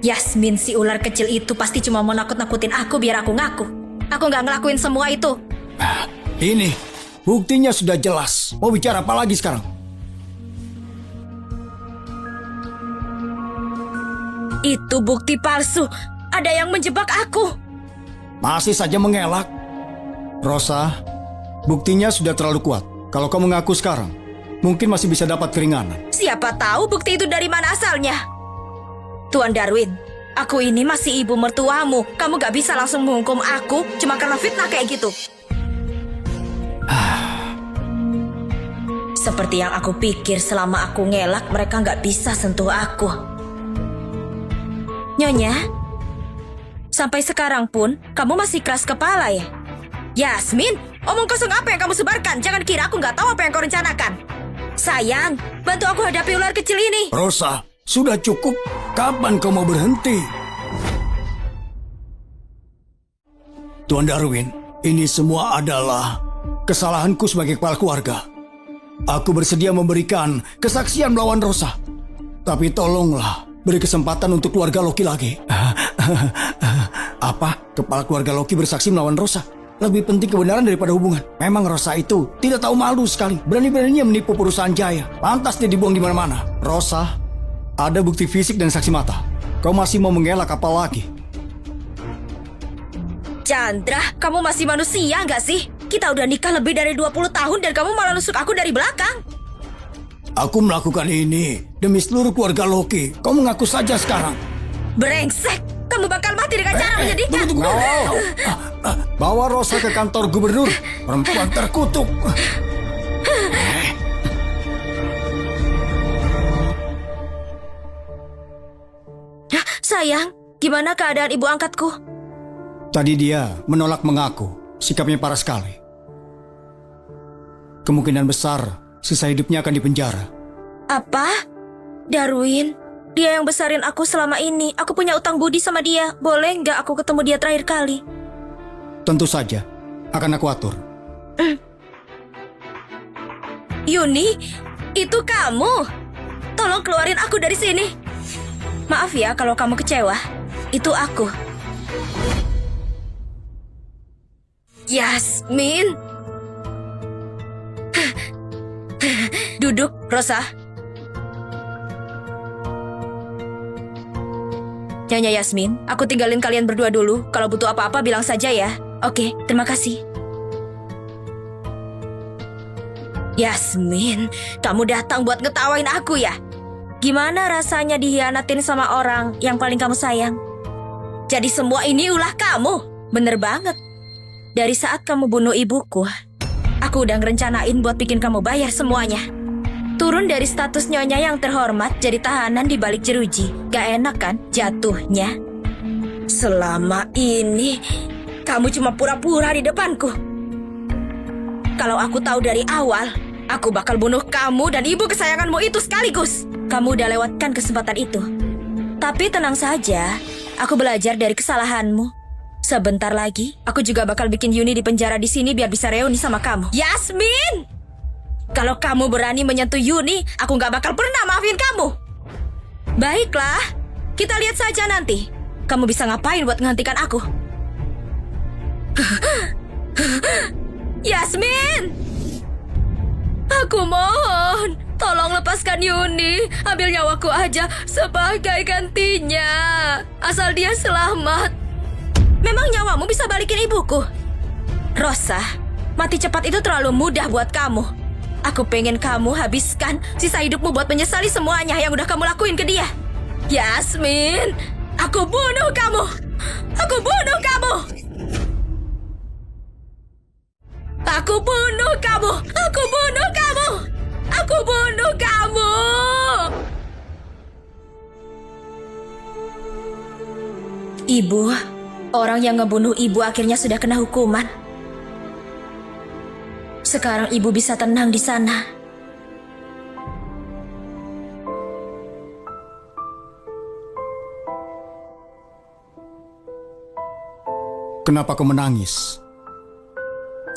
Yasmin, si ular kecil itu pasti cuma mau nakut-nakutin aku biar aku ngaku. Aku nggak ngelakuin semua itu. Ini, buktinya sudah jelas. Mau bicara apa lagi sekarang? Itu bukti palsu. Ada yang menjebak aku. Masih saja mengelak. Rosa, buktinya sudah terlalu kuat. Kalau kau mengaku sekarang, mungkin masih bisa dapat keringanan. Siapa tahu bukti itu dari mana asalnya. Tuan Darwin, aku ini masih ibu mertuamu. Kamu gak bisa langsung menghukum aku cuma karena fitnah kayak gitu. Seperti yang aku pikir, selama aku ngelak, mereka gak bisa sentuh aku. Nyonya, sampai sekarang pun kamu masih keras kepala ya? Yasmin, omong kosong apa yang kamu sebarkan? Jangan kira aku gak tahu apa yang kau rencanakan. Sayang, bantu aku hadapi ular kecil ini. Rosa, sudah cukup. Kapan kau mau berhenti? Tuan Darwin, ini semua adalah kesalahanku sebagai kepala keluarga. Aku bersedia memberikan kesaksian melawan Rosa. Tapi tolonglah, beri kesempatan untuk keluarga Loki lagi. Apa? Kepala keluarga Loki bersaksi melawan Rosa? Lebih penting kebenaran daripada hubungan. Memang Rosa itu tidak tahu malu sekali. Berani-beraninya menipu perusahaan Jaya. Pantas dia dibuang di mana-mana. Rosa, ada bukti fisik dan saksi mata. Kau masih mau mengelak apa lagi? Chandra, kamu masih manusia nggak sih? Kita udah nikah lebih dari 20 tahun dan kamu malah nusuk aku dari belakang. Aku melakukan ini demi seluruh keluarga Loki. Kau mengaku saja sekarang. Brengsek, kamu bakal mati dengan cara menyedihkan. Tunggu. Bawa Rosa ke kantor gubernur. Perempuan terkutuk. Sayang, gimana keadaan ibu angkatku? Tadi dia menolak mengaku. Sikapnya parah sekali. Kemungkinan besar sisa hidupnya akan dipenjara. Apa? Darwin, dia yang besarin aku selama ini. Aku punya utang budi sama dia. Boleh nggak aku ketemu dia terakhir kali? Tentu saja, akan aku atur. Yuni, itu kamu? Tolong keluarin aku dari sini. Maaf ya kalau kamu kecewa. Itu aku. Yasmin. Duduk, Rosa. Nyonya Yasmin, aku tinggalin kalian berdua dulu. Kalau butuh apa-apa bilang saja ya. Oke, terima kasih. Yasmin, kamu datang buat ngetawain aku ya? Gimana rasanya dihianatin sama orang yang paling kamu sayang? Jadi semua ini ulah kamu? Bener banget. Dari saat kamu bunuh ibuku, aku udah ngerencanain buat bikin kamu bayar semuanya. Turun dari status nyonya yang terhormat jadi tahanan di balik jeruji. Gak enak kan jatuhnya? Selama ini kamu cuma pura-pura di depanku. Kalau aku tahu dari awal, aku bakal bunuh kamu dan ibu kesayanganmu itu sekaligus. Kamu udah lewatkan kesempatan itu. Tapi tenang saja, aku belajar dari kesalahanmu. Sebentar lagi, aku juga bakal bikin Yuni di penjara di sini biar bisa reuni sama kamu. Yasmin! Kalau kamu berani menyentuh Yuni, aku gak bakal pernah maafin kamu. Baiklah, kita lihat saja nanti. Kamu bisa ngapain buat menghentikan aku? Yasmin! Aku mohon, tolong lepaskan Yuni. Ambil nyawaku aja sebagai gantinya. Asal dia selamat. Memang nyawamu bisa balikin ibuku? Rosa, mati cepat itu terlalu mudah buat kamu. Aku pengen kamu habiskan sisa hidupmu buat menyesali semuanya yang udah kamu lakuin ke dia. Yasmin, aku bunuh kamu. Aku bunuh kamu. Aku bunuh kamu. Aku bunuh kamu. Aku bunuh kamu. Ibu, orang yang ngebunuh ibu akhirnya sudah kena hukuman. Sekarang ibu bisa tenang di sana. Kenapa kau menangis?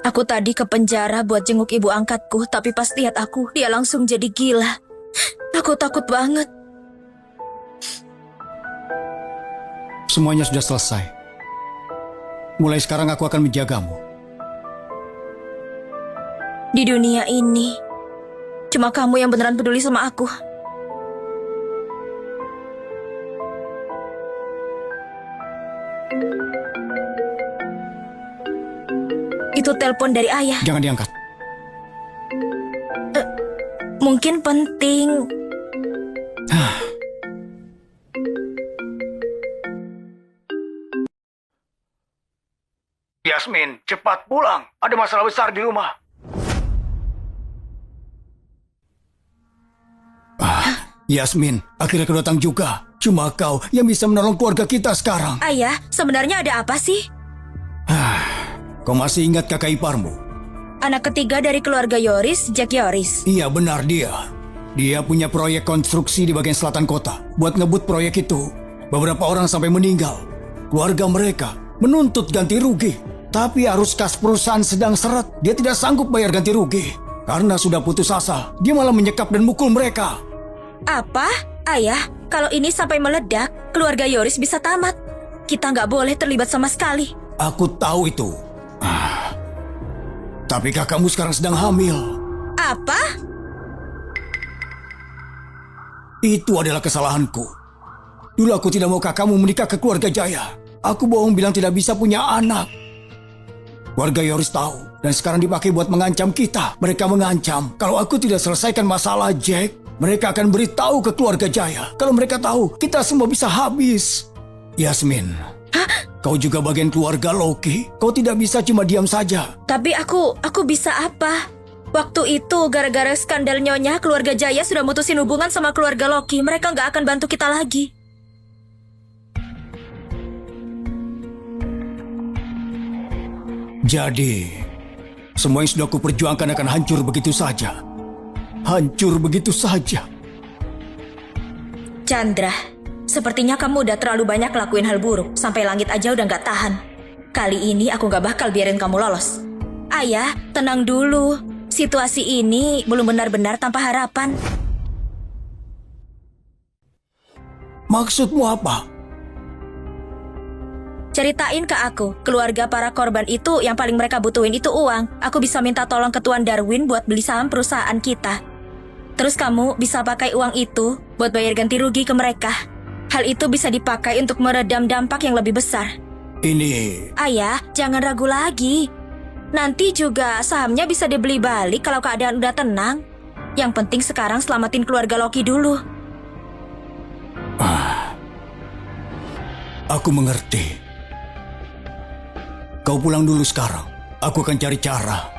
Aku tadi ke penjara buat jenguk ibu angkatku, tapi pas lihat aku, dia langsung jadi gila. Aku takut banget. Semuanya sudah selesai. Mulai sekarang aku akan menjagamu. Di dunia ini, cuma kamu yang beneran peduli sama aku. Itu telepon dari ayah. Jangan diangkat. Mungkin penting. Yasmin, cepat pulang. Ada masalah besar di rumah. Yasmin, akhirnya kau datang juga. Cuma kau yang bisa menolong keluarga kita sekarang. Ayah, sebenarnya ada apa sih? Kau masih ingat kakak iparmu? Anak ketiga dari keluarga Yoris, Jack Yoris. Iya, benar dia. Dia punya proyek konstruksi di bagian selatan kota. Buat ngebut proyek itu, beberapa orang sampai meninggal. Keluarga mereka menuntut ganti rugi. Tapi arus kas perusahaan sedang seret. Dia tidak sanggup bayar ganti rugi. Karena sudah putus asa, dia malah menyekap dan mukul mereka. Apa? Ayah, kalau ini sampai meledak, keluarga Yoris bisa tamat. Kita nggak boleh terlibat sama sekali. Aku tahu itu. Tapi kakakmu sekarang sedang hamil. Apa? Itu adalah kesalahanku. Dulu aku tidak mau kakakmu menikah ke keluarga Jaya. Aku bohong bilang tidak bisa punya anak. Warga Yoris tahu, dan sekarang dipakai buat mengancam kita. Mereka mengancam, kalau aku tidak selesaikan masalah Jack, mereka akan beritahu ke keluarga Jaya. Kalau mereka tahu, kita semua bisa habis. Yasmin, kau juga bagian keluarga Loki. Kau tidak bisa cuma diam saja. Tapi aku bisa apa? Waktu itu gara-gara skandal Nyonya, keluarga Jaya sudah mutusin hubungan sama keluarga Loki. Mereka nggak akan bantu kita lagi. Jadi, semua yang sudah aku perjuangkan akan hancur begitu saja. Hancur begitu saja. Chandra, sepertinya kamu udah terlalu banyak lakuin hal buruk. Sampai langit aja udah nggak tahan. Kali ini aku nggak bakal biarin kamu lolos. Ayah, tenang dulu. Situasi ini belum benar-benar tanpa harapan. Maksudmu apa? Ceritain ke aku, keluarga para korban itu yang paling mereka butuhin itu uang. Aku bisa minta tolong ke Tuan Darwin buat beli saham perusahaan kita. Terus kamu bisa pakai uang itu buat bayar ganti rugi ke mereka. Hal itu bisa dipakai untuk meredam dampak yang lebih besar. Ini... Ayah, jangan ragu lagi. Nanti juga sahamnya bisa dibeli balik kalau keadaan udah tenang. Yang penting sekarang selamatin keluarga Loki dulu. Aku mengerti. Kau pulang dulu sekarang. Aku akan cari cara.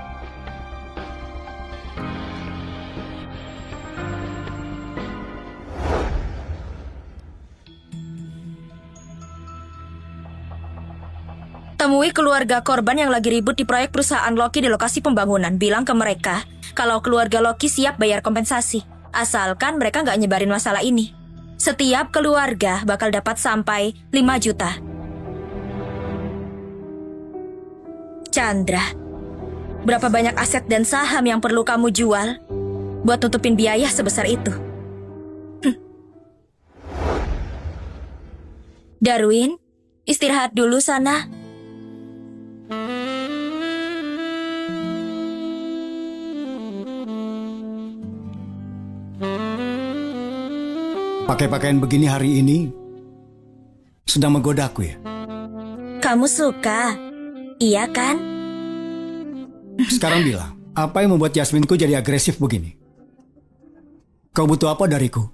Temui keluarga korban yang lagi ribut di proyek perusahaan Loki di lokasi pembangunan. Bilang ke mereka kalau keluarga Loki siap bayar kompensasi. Asalkan mereka nggak nyebarin masalah ini. Setiap keluarga bakal dapat sampai 5 juta. Chandra, berapa banyak aset dan saham yang perlu kamu jual buat tutupin biaya sebesar itu? Darwin, istirahat dulu sana. Pakai pakaian begini hari ini sedang menggodaku ya? Kamu suka? Iya kan? Sekarang bilang, apa yang membuat Yasminku jadi agresif begini? Kau butuh apa dariku?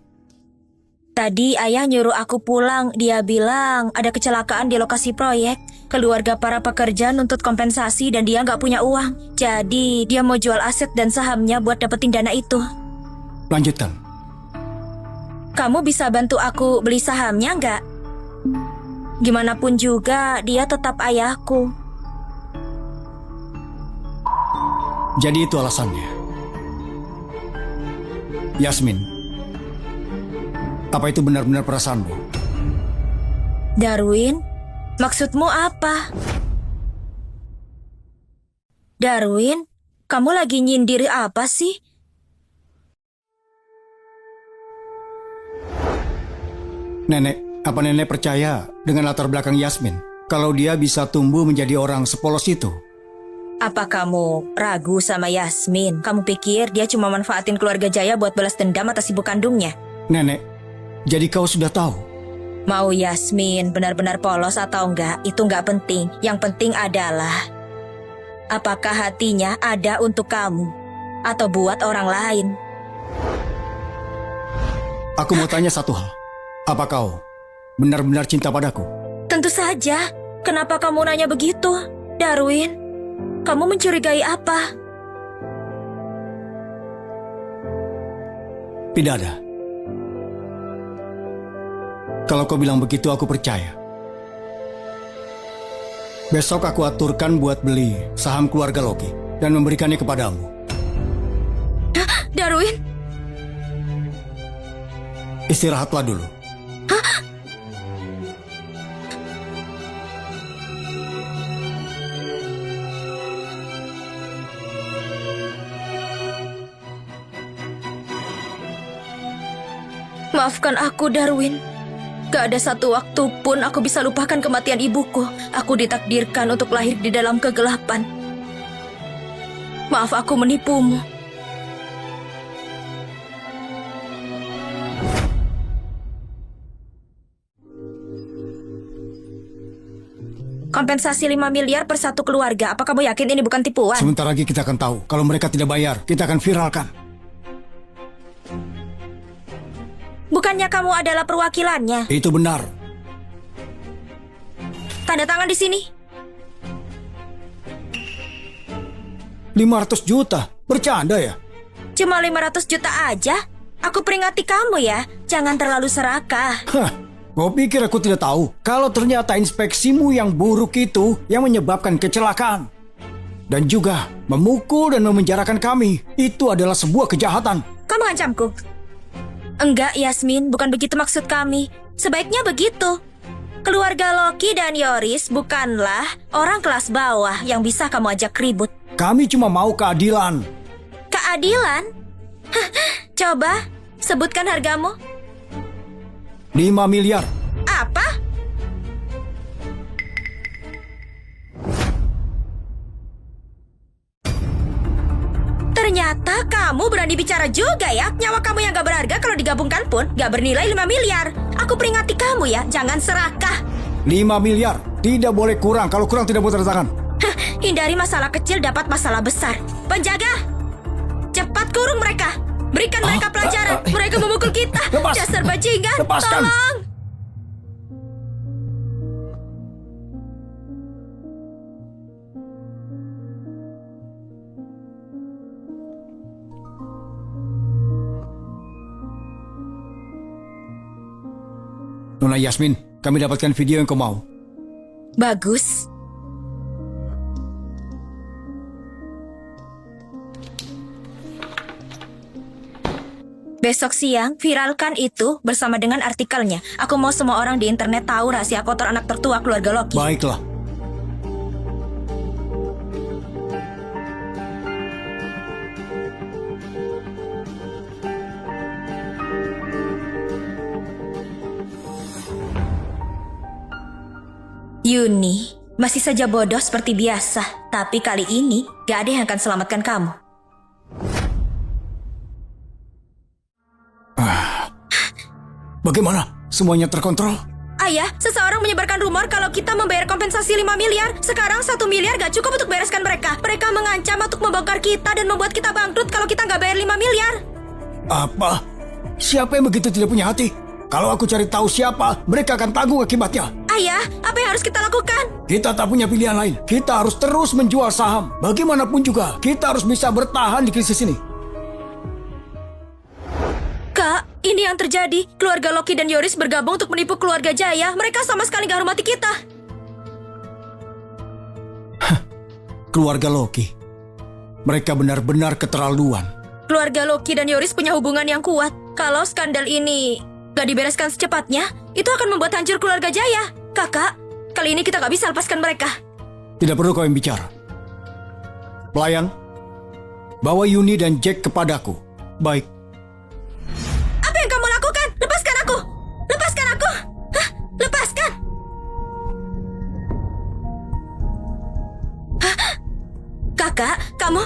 Tadi ayah nyuruh aku pulang. Dia bilang ada kecelakaan di lokasi proyek. Keluarga para pekerja nuntut kompensasi dan dia nggak punya uang. Jadi dia mau jual aset dan sahamnya buat dapetin dana itu. Lanjutkan. Kamu bisa bantu aku beli sahamnya nggak? Gimana pun juga, dia tetap ayahku. Jadi itu alasannya. Yasmin, apa itu benar-benar perasaanmu? Darwin, maksudmu apa? Darwin, kamu lagi nyindir apa sih? Nenek, apa nenek percaya dengan latar belakang Yasmin? Kalau dia bisa tumbuh menjadi orang sepolos itu? Apa kamu ragu sama Yasmin? Kamu pikir dia cuma manfaatin keluarga Jaya buat balas dendam atas ibu kandungnya? Nenek, jadi kau sudah tahu? Mau Yasmin benar-benar polos atau enggak, itu enggak penting. Yang penting adalah apakah hatinya ada untuk kamu atau buat orang lain. Aku mau tanya satu hal. Apa kau benar-benar cinta padaku? Tentu saja. Kenapa kamu nanya begitu, Darwin? Kamu mencurigai apa? Tidak ada. Kalau kau bilang begitu, aku percaya. Besok aku aturkan buat beli saham keluarga Loki dan memberikannya kepadamu. Darwin? Istirahatlah dulu. Maafkan aku, Darwin. Gak ada satu waktu pun aku bisa lupakan kematian ibuku. Aku ditakdirkan untuk lahir di dalam kegelapan. Maaf aku menipumu. Kompensasi 5 miliar per satu keluarga. Apa kamu yakin ini bukan tipuan? Sebentar lagi kita akan tahu. Kalau mereka tidak bayar, kita akan viralkan. Bukannya kamu adalah perwakilannya? Itu benar. Tanda tangan di sini. 500 juta? Bercanda ya? Cuma 500 juta aja? Aku peringati kamu ya, jangan terlalu serakah. Hah, kau pikir aku tidak tahu? Kalau ternyata inspeksimu yang buruk itu yang menyebabkan kecelakaan. Dan juga memukul dan memenjarakan kami. Itu adalah sebuah kejahatan. Kamu ancamku? Enggak, Yasmin, bukan begitu maksud kami. Sebaiknya begitu. Keluarga Loki dan Yoris bukanlah orang kelas bawah yang bisa kamu ajak ribut. Kami cuma mau keadilan. Keadilan? Coba, sebutkan hargamu. 5 miliar. Apa? Ternyata kamu berani bicara juga ya. Nyawa kamu yang gak berharga kalau digabungkan pun gak bernilai 5 miliar. Aku peringati kamu ya, jangan serakah. 5 miliar. Tidak boleh kurang. Kalau kurang tidak boleh tanda tangan. Hindari masalah kecil dapat masalah besar. Penjaga, cepat kurung mereka. Berikan mereka pelajaran. Mereka memukul kita. Lepas. Dasar bajingan. Lepaskan. Tolong. Nona Yasmin, kami dapatkan video yang kau mau. Bagus. Besok siang, viralkan itu bersama dengan artikelnya. Aku mau semua orang di internet tahu rahasia kotor anak tertua keluarga Loki. Baiklah. Yuni, masih saja bodoh seperti biasa. Tapi kali ini, gak ada yang akan selamatkan kamu. Bagaimana? Semuanya terkontrol? Ayah, seseorang menyebarkan rumor kalau kita membayar kompensasi 5 miliar. Sekarang 1 miliar gak cukup untuk bereskan mereka. Mereka mengancam untuk membongkar kita dan membuat kita bangkrut kalau kita gak bayar 5 miliar. Apa? Siapa yang begitu tidak punya hati? Kalau aku cari tahu siapa, mereka akan tanggung akibatnya. Ayah, apa yang harus kita lakukan? Kita tak punya pilihan lain. Kita harus terus menjual saham. Bagaimanapun juga, kita harus bisa bertahan di krisis ini. Kak, ini Ini yang terjadi. Keluarga Loki dan Yoris bergabung untuk menipu keluarga Jaya. Mereka sama sekali gak hormati kita. Keluarga Loki. Mereka benar-benar keterlaluan. Keluarga Loki dan Yoris punya hubungan yang kuat. Kalau skandal ini gak dibereskan secepatnya, itu akan membuat hancur keluarga Jaya. Kakak, kali ini kita gak bisa lepaskan mereka. Tidak perlu kau yang bicara. Pelayan, bawa Yuni dan Jack kepadaku. Baik. Apa yang kamu lakukan? Lepaskan aku! Lepaskan aku! Hah? Lepaskan! Hah? Kakak, kamu...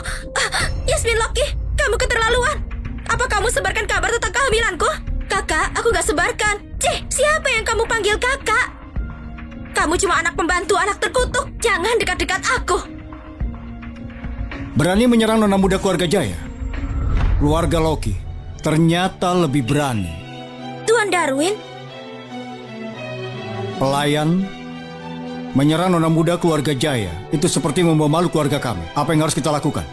Yasmin Loki, kamu keterlaluan. Apa kamu sebarkan kabar tentang kehamilanku? Kakak, aku gak sebarkan. Siapa yang kamu panggil kakak? Kamu cuma anak pembantu, anak terkutuk. Jangan dekat-dekat aku. Berani menyerang nona muda keluarga Jaya? Keluarga Loki ternyata lebih berani. Tuan Darwin, Pelayan menyerang nona muda keluarga Jaya itu seperti membawa malu keluarga kami. Apa yang harus kita lakukan?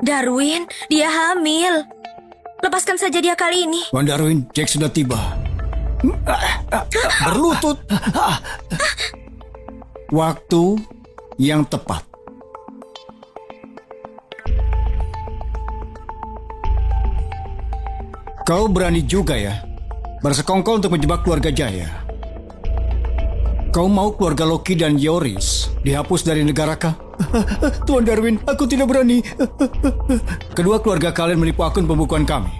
Darwin, dia hamil. Lepaskan saja dia kali ini. Tuan Darwin, Jack sudah tiba. Berlutut. Waktu yang tepat. Kau berani juga ya bersekongkol untuk menjebak keluarga Jaya. Kau mau keluarga Loki dan Yoris dihapus dari negara kah? Tuan Darwin, aku tidak berani. Kedua keluarga kalian menipu akun pembukuan kami.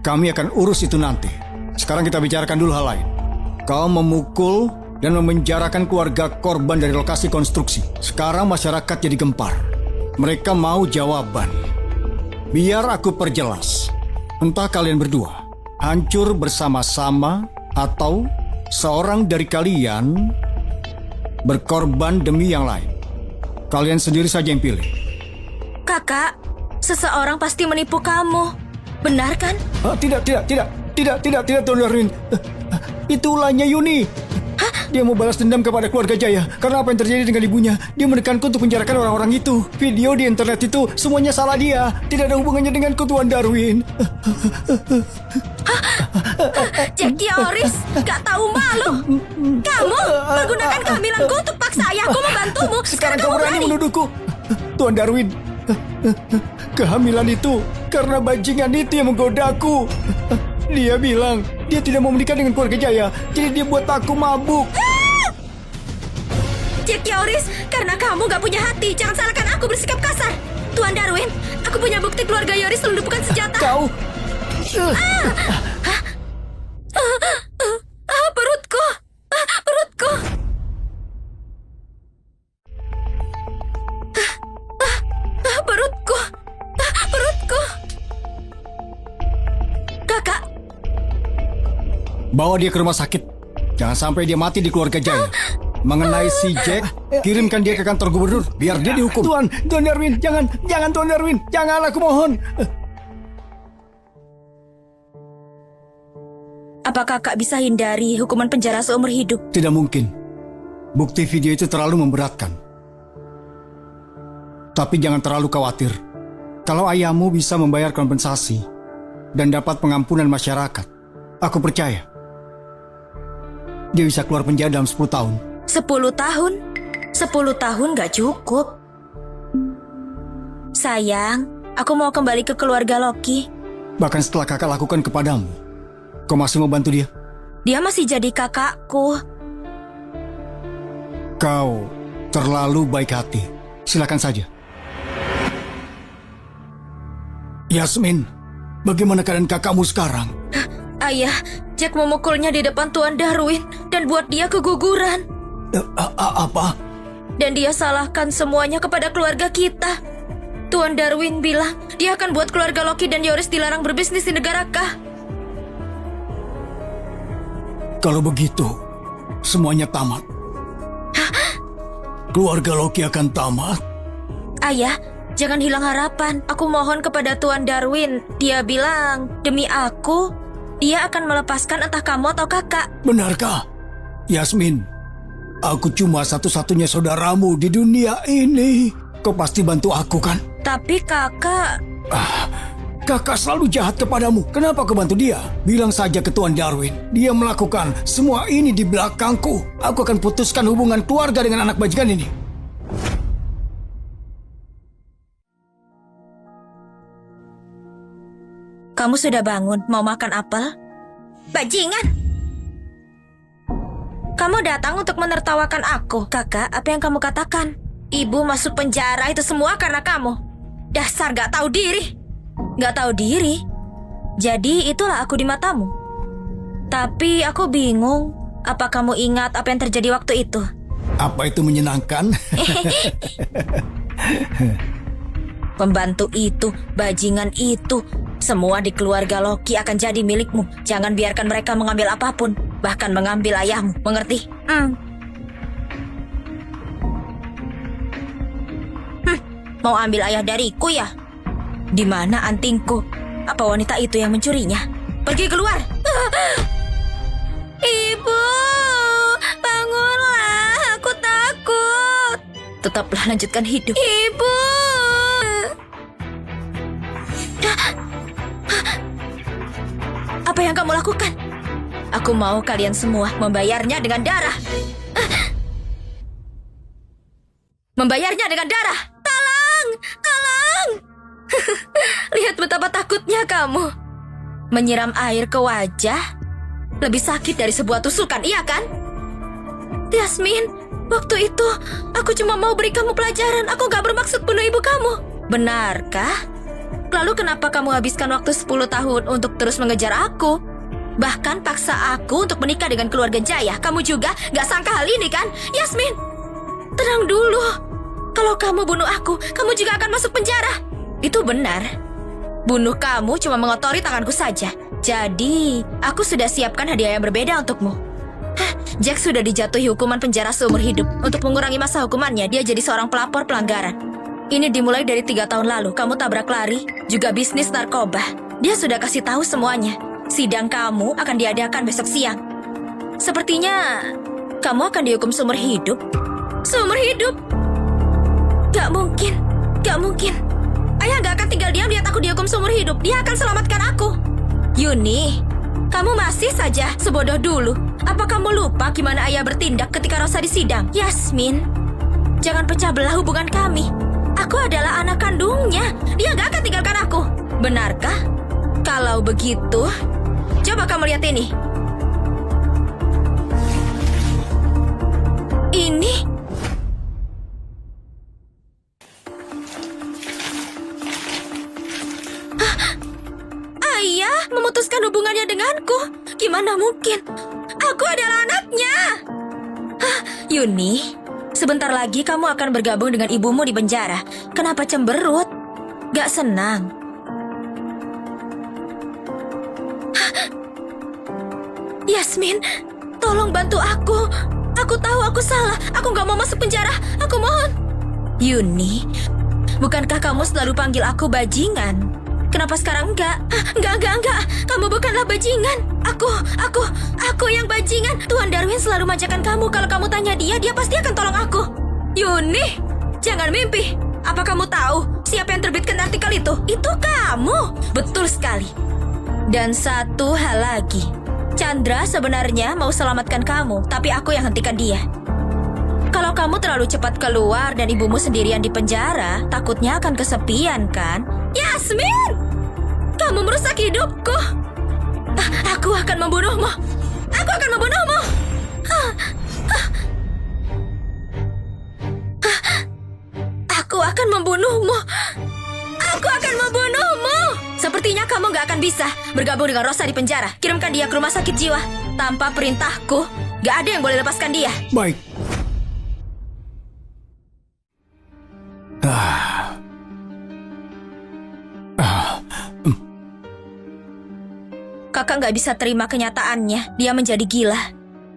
Kami akan urus itu nanti. Sekarang kita bicarakan dulu hal lain. Kau memukul dan memenjarakan keluarga korban dari lokasi konstruksi. Sekarang masyarakat jadi gempar. Mereka mau jawaban. Biar aku perjelas. Entah kalian berdua hancur bersama-sama atau seorang dari kalian berkorban demi yang lain. Kalian sendiri saja yang pilih. Kakak, seseorang pasti menipu kamu. Benar kan? Tidak, Tuan Darwin. Itu ulahnya Yuni. Dia mau balas dendam kepada keluarga Jaya karena apa yang terjadi dengan ibunya. Dia menekanku untuk menjarakan orang-orang itu. Video di internet itu semuanya salah dia. Tidak ada hubungannya denganku, Tuan Darwin. Jackie Oris, gak tahu malu. Kamu menggunakan kehamilanku untuk paksa ayahku membantumu. Sekarang kamu berani menuduhku. Tuan Darwin, kehamilan itu karena bajingan itu yang menggodaku. Dia bilang dia tidak mau menikah dengan keluarga Jaya, jadi dia buat aku mabuk. Jackie Oris, karena kamu gak punya hati, jangan salahkan aku bersikap kasar. Tuan Darwin, aku punya bukti keluarga Yoris melumpuhkan senjata. Kau... Perutku. Perutku. Perutku. Perutku. Kakak. Bawa dia ke rumah sakit. Jangan sampai dia mati di keluarga Jaya. Mengenai si Jack, kirimkan dia ke kantor gubernur biar dia dihukum. Tuan Darwin, jangan Tuan Darwin, jangan, aku mohon. Apa kakak bisa hindari hukuman penjara seumur hidup? Tidak mungkin. Bukti video itu terlalu memberatkan. Tapi jangan terlalu khawatir. Kalau ayahmu bisa membayar kompensasi dan dapat pengampunan masyarakat, aku percaya dia bisa keluar penjara dalam 10 tahun. 10 tahun? 10 tahun gak cukup. Sayang, aku mau kembali ke keluarga Loki. Bahkan setelah kakak lakukan kepadamu, kau masih mau bantu dia? Dia masih jadi kakakku. Kau terlalu baik hati. Silakan saja. Yasmin, bagaimana keadaan kakakmu sekarang? Ayah, Jack memukulnya di depan Tuan Darwin dan buat dia keguguran. Apa? Dan dia salahkan semuanya kepada keluarga kita. Tuan Darwin bilang dia akan buat keluarga Loki dan Yoris dilarang berbisnis di negara kah. Kalau begitu, semuanya tamat. Keluarga Loki akan tamat. Ayah, jangan hilang harapan. Aku mohon kepada Tuan Darwin. Dia bilang, demi aku, dia akan melepaskan entah kamu atau kakak. Benarkah? Yasmin, aku cuma satu-satunya saudaramu di dunia ini. kau pasti bantu aku kan? Tapi kakak... Kakak selalu jahat kepadamu. Kenapa kau bantu dia? Bilang saja ke Tuan Darwin. Dia melakukan semua ini di belakangku. Aku akan putuskan hubungan keluarga dengan anak bajingan ini. Kamu sudah bangun, mau makan apel? Bajingan! Kamu datang untuk menertawakan aku. Kakak, apa yang kamu katakan? Ibu masuk penjara itu semua karena kamu. Dasar gak tahu diri. Gak tahu diri? Jadi itulah aku di matamu. Tapi aku bingung. Apa kamu ingat apa yang terjadi waktu itu? Apa itu menyenangkan? Pembantu itu, bajingan itu, semua di keluarga Loki akan jadi milikmu. Jangan biarkan mereka mengambil apapun, bahkan mengambil ayahmu, mengerti? Mau ambil ayah dariku ya? Di mana antingku? Apa wanita itu yang mencurinya? Pergi keluar! Ibu, bangunlah, aku takut. Tetaplah lanjutkan hidup. Ibu! Apa yang kamu lakukan? Aku mau kalian semua membayarnya dengan darah. Membayarnya dengan darah. Tolong! Tolong! Lihat betapa takutnya kamu. Menyiram air ke wajah lebih sakit dari sebuah tusukan, iya kan? Yasmin, waktu itu aku cuma mau beri kamu pelajaran. Aku gak bermaksud bunuh ibu kamu. Benarkah? Lalu kenapa kamu habiskan waktu 10 tahun untuk terus mengejar aku? Bahkan paksa aku untuk menikah dengan keluarga Jaya. Kamu juga gak sangka hal ini kan? Yasmin, tenang dulu. Kalau kamu bunuh aku, kamu juga akan masuk penjara. Itu benar. Bunuh kamu cuma mengotori tanganku saja. Jadi, aku sudah siapkan hadiah yang berbeda untukmu. Jack sudah dijatuhi hukuman penjara seumur hidup. Untuk mengurangi masa hukumannya, dia jadi seorang pelapor pelanggaran. Ini dimulai dari 3 tahun lalu. Kamu tabrak lari, juga bisnis narkoba. Dia sudah kasih tahu semuanya. Sidang kamu akan diadakan besok siang. Sepertinya kamu akan dihukum seumur hidup. Seumur hidup? Gak mungkin. Gak mungkin. Ayah gak akan tinggal diam lihat aku dihukum seumur hidup. Dia akan selamatkan aku. Yuni, kamu masih saja sebodoh dulu. Apa kamu lupa gimana ayah bertindak ketika Rosa disidang? Yasmin, jangan pecah belah hubungan kami. Aku adalah anak kandungnya. Dia gak akan tinggalkan aku. Benarkah? Kalau begitu, coba kamu lihat ini. Ini? Ayah memutuskan hubungannya denganku. Gimana mungkin? Aku adalah anaknya. Yuni, sebentar lagi kamu akan bergabung dengan ibumu di penjara. Kenapa cemberut? Gak senang? Yasmin, tolong bantu aku. Aku tahu aku salah. Aku gak mau masuk penjara. Aku mohon. Yuni, bukankah kamu selalu panggil aku bajingan? Kenapa sekarang enggak? Enggak. Kamu bukanlah bajingan. Aku yang bajingan. Tuan Darwin selalu majakan kamu. Kalau kamu tanya dia pasti akan tolong aku. Yuni, jangan mimpi. Apa kamu tahu siapa yang terbitkan artikel itu? Itu kamu. Betul sekali. Dan satu hal lagi. Chandra sebenarnya mau selamatkan kamu, tapi aku yang hentikan dia. Kalau kamu terlalu cepat keluar dan ibumu sendirian di penjara, takutnya akan kesepian kan? Yasmin! Kamu merusak hidupku. Aku akan membunuhmu. Aku akan membunuhmu. Aku akan membunuhmu. Aku akan membunuhmu. Sepertinya kamu gak akan bisa bergabung dengan Rosa di penjara. Kirimkan dia ke rumah sakit jiwa. Tanpa perintahku, gak ada yang boleh lepaskan dia. Baik. Kakak gak bisa terima kenyataannya. Dia menjadi gila.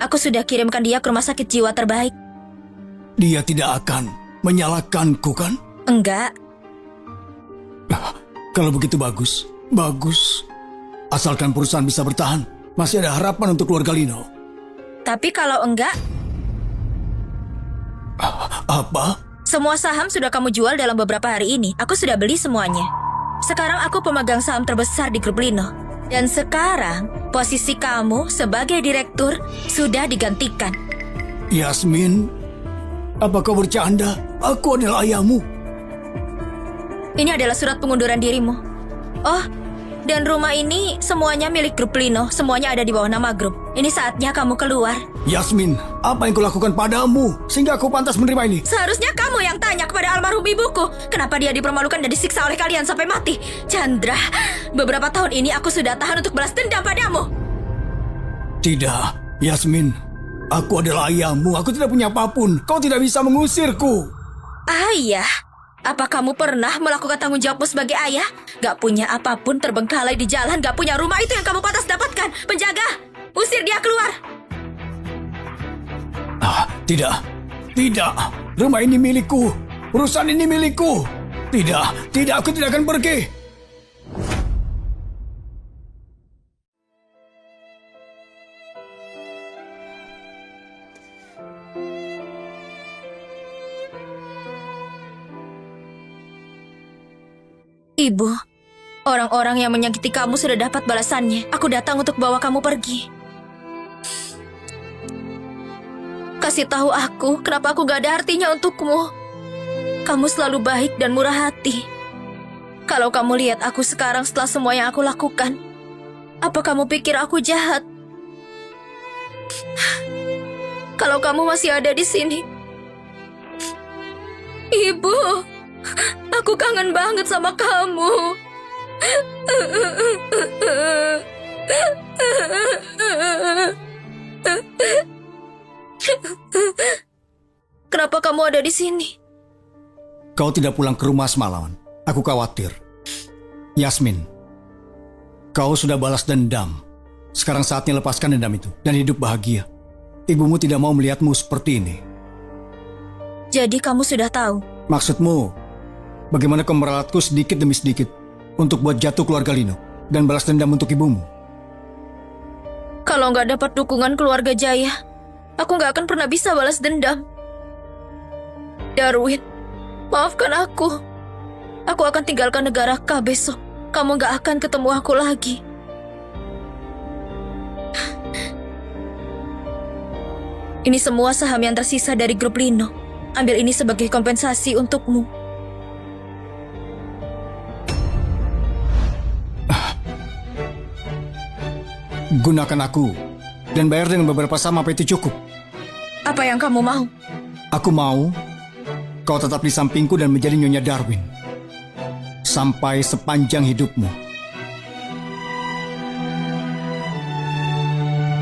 Aku sudah kirimkan dia ke rumah sakit jiwa terbaik. Dia tidak akan menyalahkanku kan? Enggak. Kalau begitu bagus. Bagus. Asalkan perusahaan bisa bertahan, masih ada harapan untuk keluarga Lino. Tapi kalau enggak, Apa? Semua saham sudah kamu jual dalam beberapa hari ini. Aku sudah beli semuanya. Sekarang aku pemegang saham terbesar di grup Lino. Dan sekarang, posisi kamu sebagai direktur sudah digantikan. Yasmin, apa kau bercanda? Aku adalah ayahmu. Ini adalah surat pengunduran dirimu. Oh, dan rumah ini semuanya milik grup Lino. Semuanya ada di bawah nama grup. Ini saatnya kamu keluar. Yasmin, apa yang kulakukan padamu sehingga aku pantas menerima ini? Seharusnya kamu yang tanya kepada almarhum ibuku. Kenapa dia dipermalukan dan disiksa oleh kalian sampai mati? Chandra, beberapa tahun ini aku sudah tahan untuk balas dendam padamu. Tidak, Yasmin. Aku adalah ayahmu. Aku tidak punya apapun. Kau tidak bisa mengusirku. Ayah? Apa kamu pernah melakukan tanggung jawabmu sebagai ayah? Gak punya apapun, terbengkalai di jalan, gak punya rumah, itu yang kamu pantas dapatkan. Penjaga, usir dia keluar. Tidak. Tidak. Rumah ini milikku. Perusahaan ini milikku. Tidak, aku tidak akan pergi. Ibu, orang-orang yang menyakiti kamu sudah dapat balasannya. Aku datang untuk bawa kamu pergi. Kasih tahu aku, kenapa aku gak ada artinya untukmu. Kamu selalu baik dan murah hati. Kalau kamu lihat aku sekarang setelah semua yang aku lakukan, apa kamu pikir aku jahat? Kalau kamu masih ada di sini, Ibu, aku kangen banget sama kamu. Kenapa kamu ada di sini? Kau tidak pulang ke rumah semalaman. Aku khawatir. Yasmin, kau sudah balas dendam. Sekarang saatnya lepaskan dendam itu dan hidup bahagia. Ibumu tidak mau melihatmu seperti ini. Jadi kamu sudah tahu? Maksudmu, bagaimana kau meralatku sedikit demi sedikit untuk buat jatuh keluarga Lino dan balas dendam untuk ibumu? Kalau nggak dapat dukungan keluarga Jaya, aku nggak akan pernah bisa balas dendam. Darwin, maafkan aku. Aku akan tinggalkan negara K besok. Kamu nggak akan ketemu aku lagi. Ini semua saham yang tersisa dari grup Lino. Ambil ini sebagai kompensasi untukmu. Gunakan aku dan bayar dengan beberapa saham apa itu cukup. Apa yang kamu mau? Aku mau kau tetap di sampingku dan menjadi Nyonya Darwin sampai sepanjang hidupmu.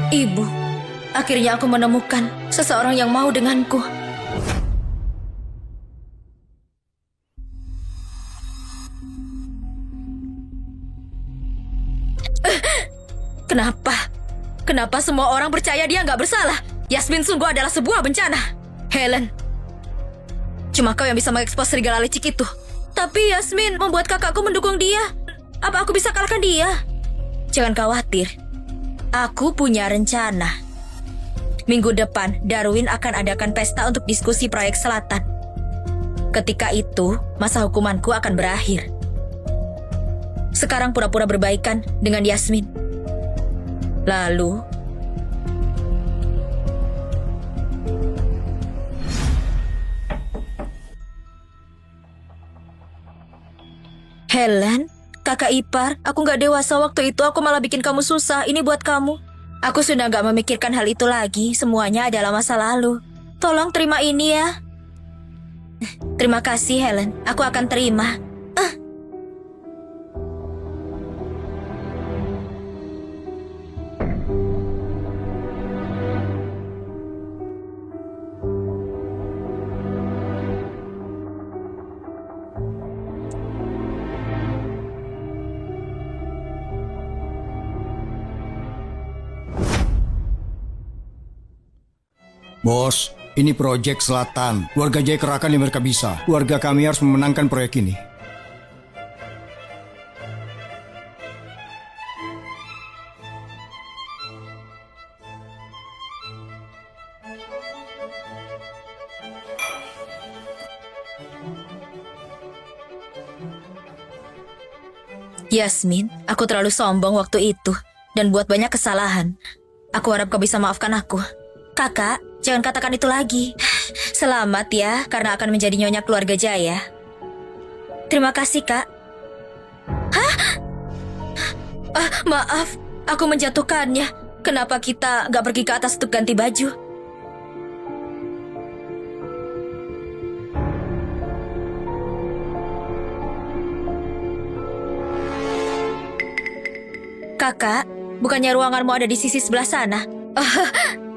Ibu, akhirnya aku menemukan seseorang yang mau denganku. Kenapa? Kenapa semua orang percaya dia nggak bersalah? Yasmin sungguh adalah sebuah bencana. Helen, cuma kau yang bisa mengekspos serigala licik itu. Tapi Yasmin membuat kakakku mendukung dia. Apa aku bisa kalahkan dia? Jangan khawatir. Aku punya rencana. Minggu depan, Darwin akan adakan pesta untuk diskusi proyek selatan. Ketika itu, masa hukumanku akan berakhir. Sekarang pura-pura berbaikan dengan Yasmin. Lalu, Helen, kakak ipar, aku gak dewasa waktu itu, aku malah bikin kamu susah. Ini buat kamu. Aku sudah gak memikirkan hal itu lagi, semuanya adalah masa lalu. Tolong terima ini ya. Terima kasih Helen, aku akan terima. Bos, ini proyek selatan. Keluarga Jaya kerahkan yang mereka bisa. Keluarga kami harus memenangkan proyek ini. Yasmin, aku terlalu sombong waktu itu dan buat banyak kesalahan. Aku harap kau bisa maafkan aku. Kakak, jangan katakan itu lagi. Selamat ya, karena akan menjadi nyonya keluarga Jaya. Terima kasih, Kak. Hah? Maaf, aku menjatuhkannya. Kenapa kita gak pergi ke atas untuk ganti baju? Kakak, bukannya ruanganmu ada di sisi sebelah sana?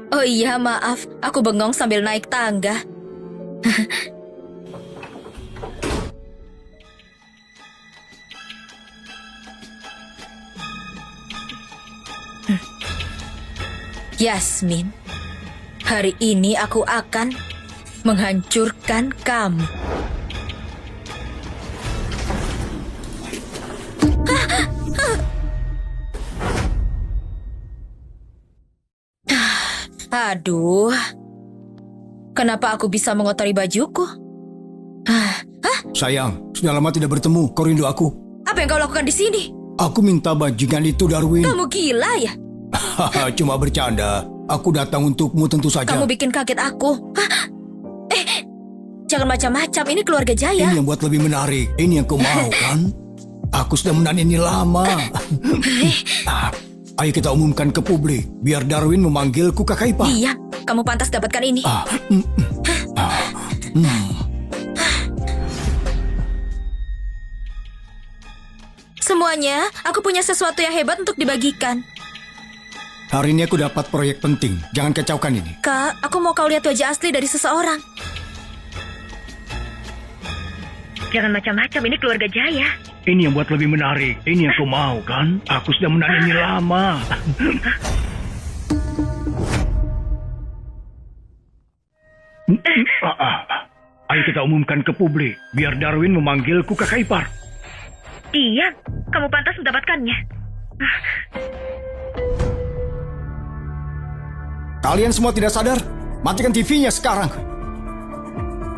Oh iya, maaf. Aku bengong sambil naik tangga. Yasmin, hari ini aku akan menghancurkan kamu. Aduh, kenapa aku bisa mengotori bajuku? Sayang, sudah lama tidak bertemu. Kau rindu aku? Apa yang kau lakukan di sini? Aku minta bajingan itu, Darwin. Kamu gila ya? Cuma bercanda. Aku datang untukmu tentu saja. Kamu bikin kaget aku. Jangan macam-macam, ini keluarga Jaya. Ini yang buat lebih menarik. Ini yang kau mau kan? Aku sudah menahan ini lama. Ayo kita umumkan ke publik, biar Darwin memanggilku Kakak Ipar. Iya, kamu pantas dapatkan ini. Semuanya, aku punya sesuatu yang hebat untuk dibagikan. Hari ini aku dapat proyek penting. Jangan kacaukan ini. Kak, aku mau kau lihat wajah asli dari seseorang. Jangan macam-macam, ini keluarga Jaya. Ini yang buat lebih menarik. Ini yang kau mau kan? Aku sudah menahan ini lama. Ayo kita umumkan ke publik, biar Darwin memanggilku Kakak Ipar. Iya, kamu pantas mendapatkannya. Kalian semua tidak sadar? Matikan TV-nya sekarang.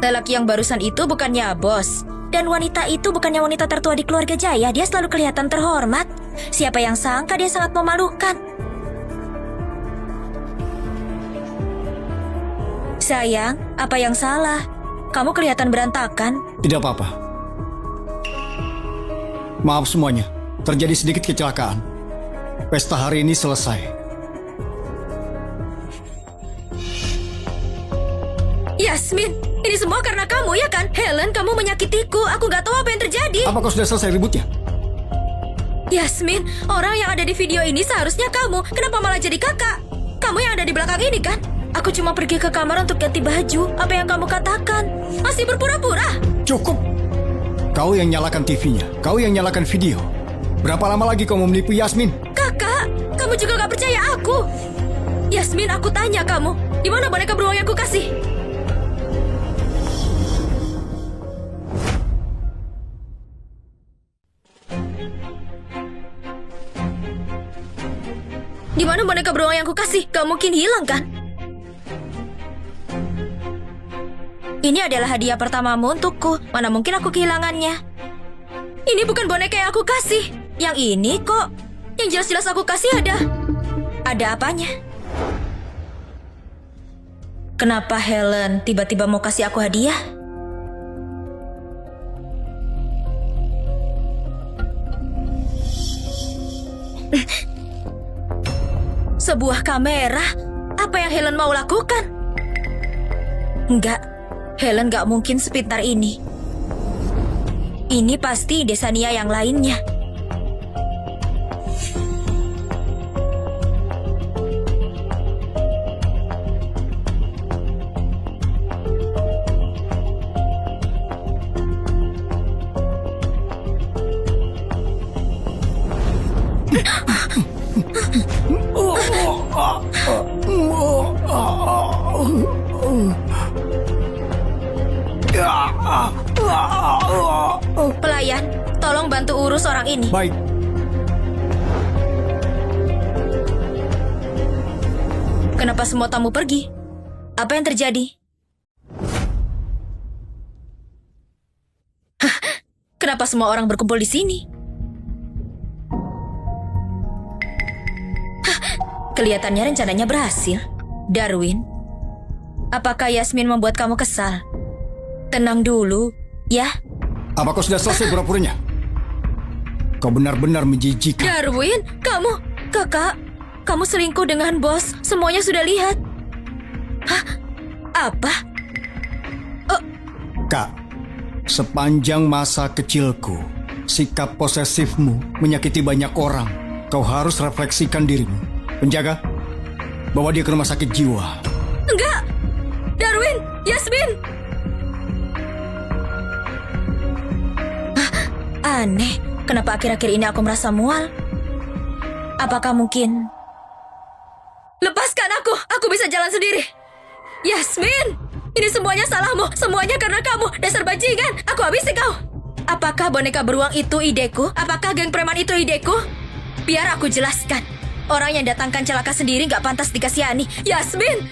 Lelaki yang barusan itu bukannya bos. Dan wanita itu bukannya wanita tertua di keluarga Jaya. Dia selalu kelihatan terhormat. Siapa yang sangka dia sangat memalukan. Sayang, apa yang salah? Kamu kelihatan berantakan. Tidak apa-apa. Maaf semuanya, terjadi sedikit kecelakaan. Pesta hari ini selesai. Yasmin, ini semua karena kamu ya kan? Helen, kamu menyakitiku. Aku gak tahu apa yang terjadi. Apa kau sudah selesai ributnya? Yasmin, orang yang ada di video ini seharusnya kamu. Kenapa malah jadi kakak? Kamu yang ada di belakang ini kan? Aku cuma pergi ke kamar untuk ganti baju. Apa yang kamu katakan? Masih berpura-pura? Cukup. Kau yang nyalakan TV-nya. Kau yang nyalakan video. Berapa lama lagi kau mau menipu Yasmin? Kakak, kamu juga gak percaya aku. Yasmin, aku tanya kamu, di mana boneka beruang yang aku kasih? Di mana boneka beruang yang aku kasih? Gak mungkin hilang kan? Ini adalah hadiah pertamamu untukku. Mana mungkin aku kehilangannya? Ini bukan boneka yang aku kasih. Yang ini kok. Yang jelas-jelas aku kasih ada apanya? Kenapa Helen tiba-tiba mau kasih aku hadiah? Sebuah kamera? Apa yang Helen mau lakukan? Enggak, Helen gak mungkin sepintar ini. Ini pasti Desania yang lainnya. Pelayan, tolong bantu urus orang ini. Baik. Kenapa semua tamu pergi? Apa yang terjadi? Kenapa semua orang berkumpul di sini? Hah, kelihatannya rencananya berhasil. Darwin, apakah Yasmin membuat kamu kesal? Tenang dulu, ya. Apa kau sudah selesai pura-puranya? Kau benar-benar menjijikan. Darwin, kakak, kamu selingkuh dengan bos. Semuanya sudah lihat. Hah? Apa? Kak, sepanjang masa kecilku, sikap posesifmu menyakiti banyak orang. Kau harus refleksikan dirimu. Penjaga, bawa dia ke rumah sakit jiwa. Enggak! Darwin, Yasmin! Aneh, kenapa akhir-akhir ini aku merasa mual? Apakah mungkin... Lepaskan aku bisa jalan sendiri. Yasmin, ini semuanya salahmu, semuanya karena kamu, dasar bajingan, aku habisi kau. Apakah boneka beruang itu ideku? Apakah geng preman itu ideku? Biar aku jelaskan. Orang yang datangkan celaka sendiri gak pantas dikasihani. Yasmin!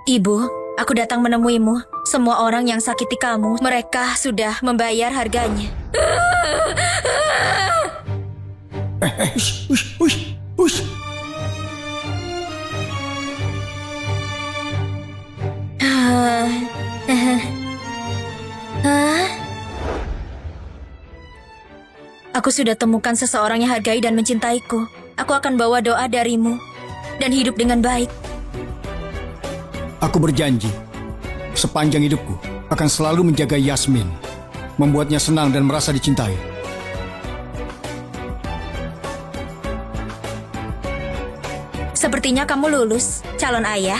Ibu, aku datang menemuimu. Semua orang yang sakiti kamu, mereka sudah membayar harganya. Hush. Aku sudah temukan seseorang yang hargai dan mencintaiku. Aku akan bawa doa darimu dan hidup dengan baik. Aku berjanji, sepanjang hidupku akan selalu menjaga Yasmin, membuatnya senang dan merasa dicintai. Sepertinya kamu lulus, calon ayah.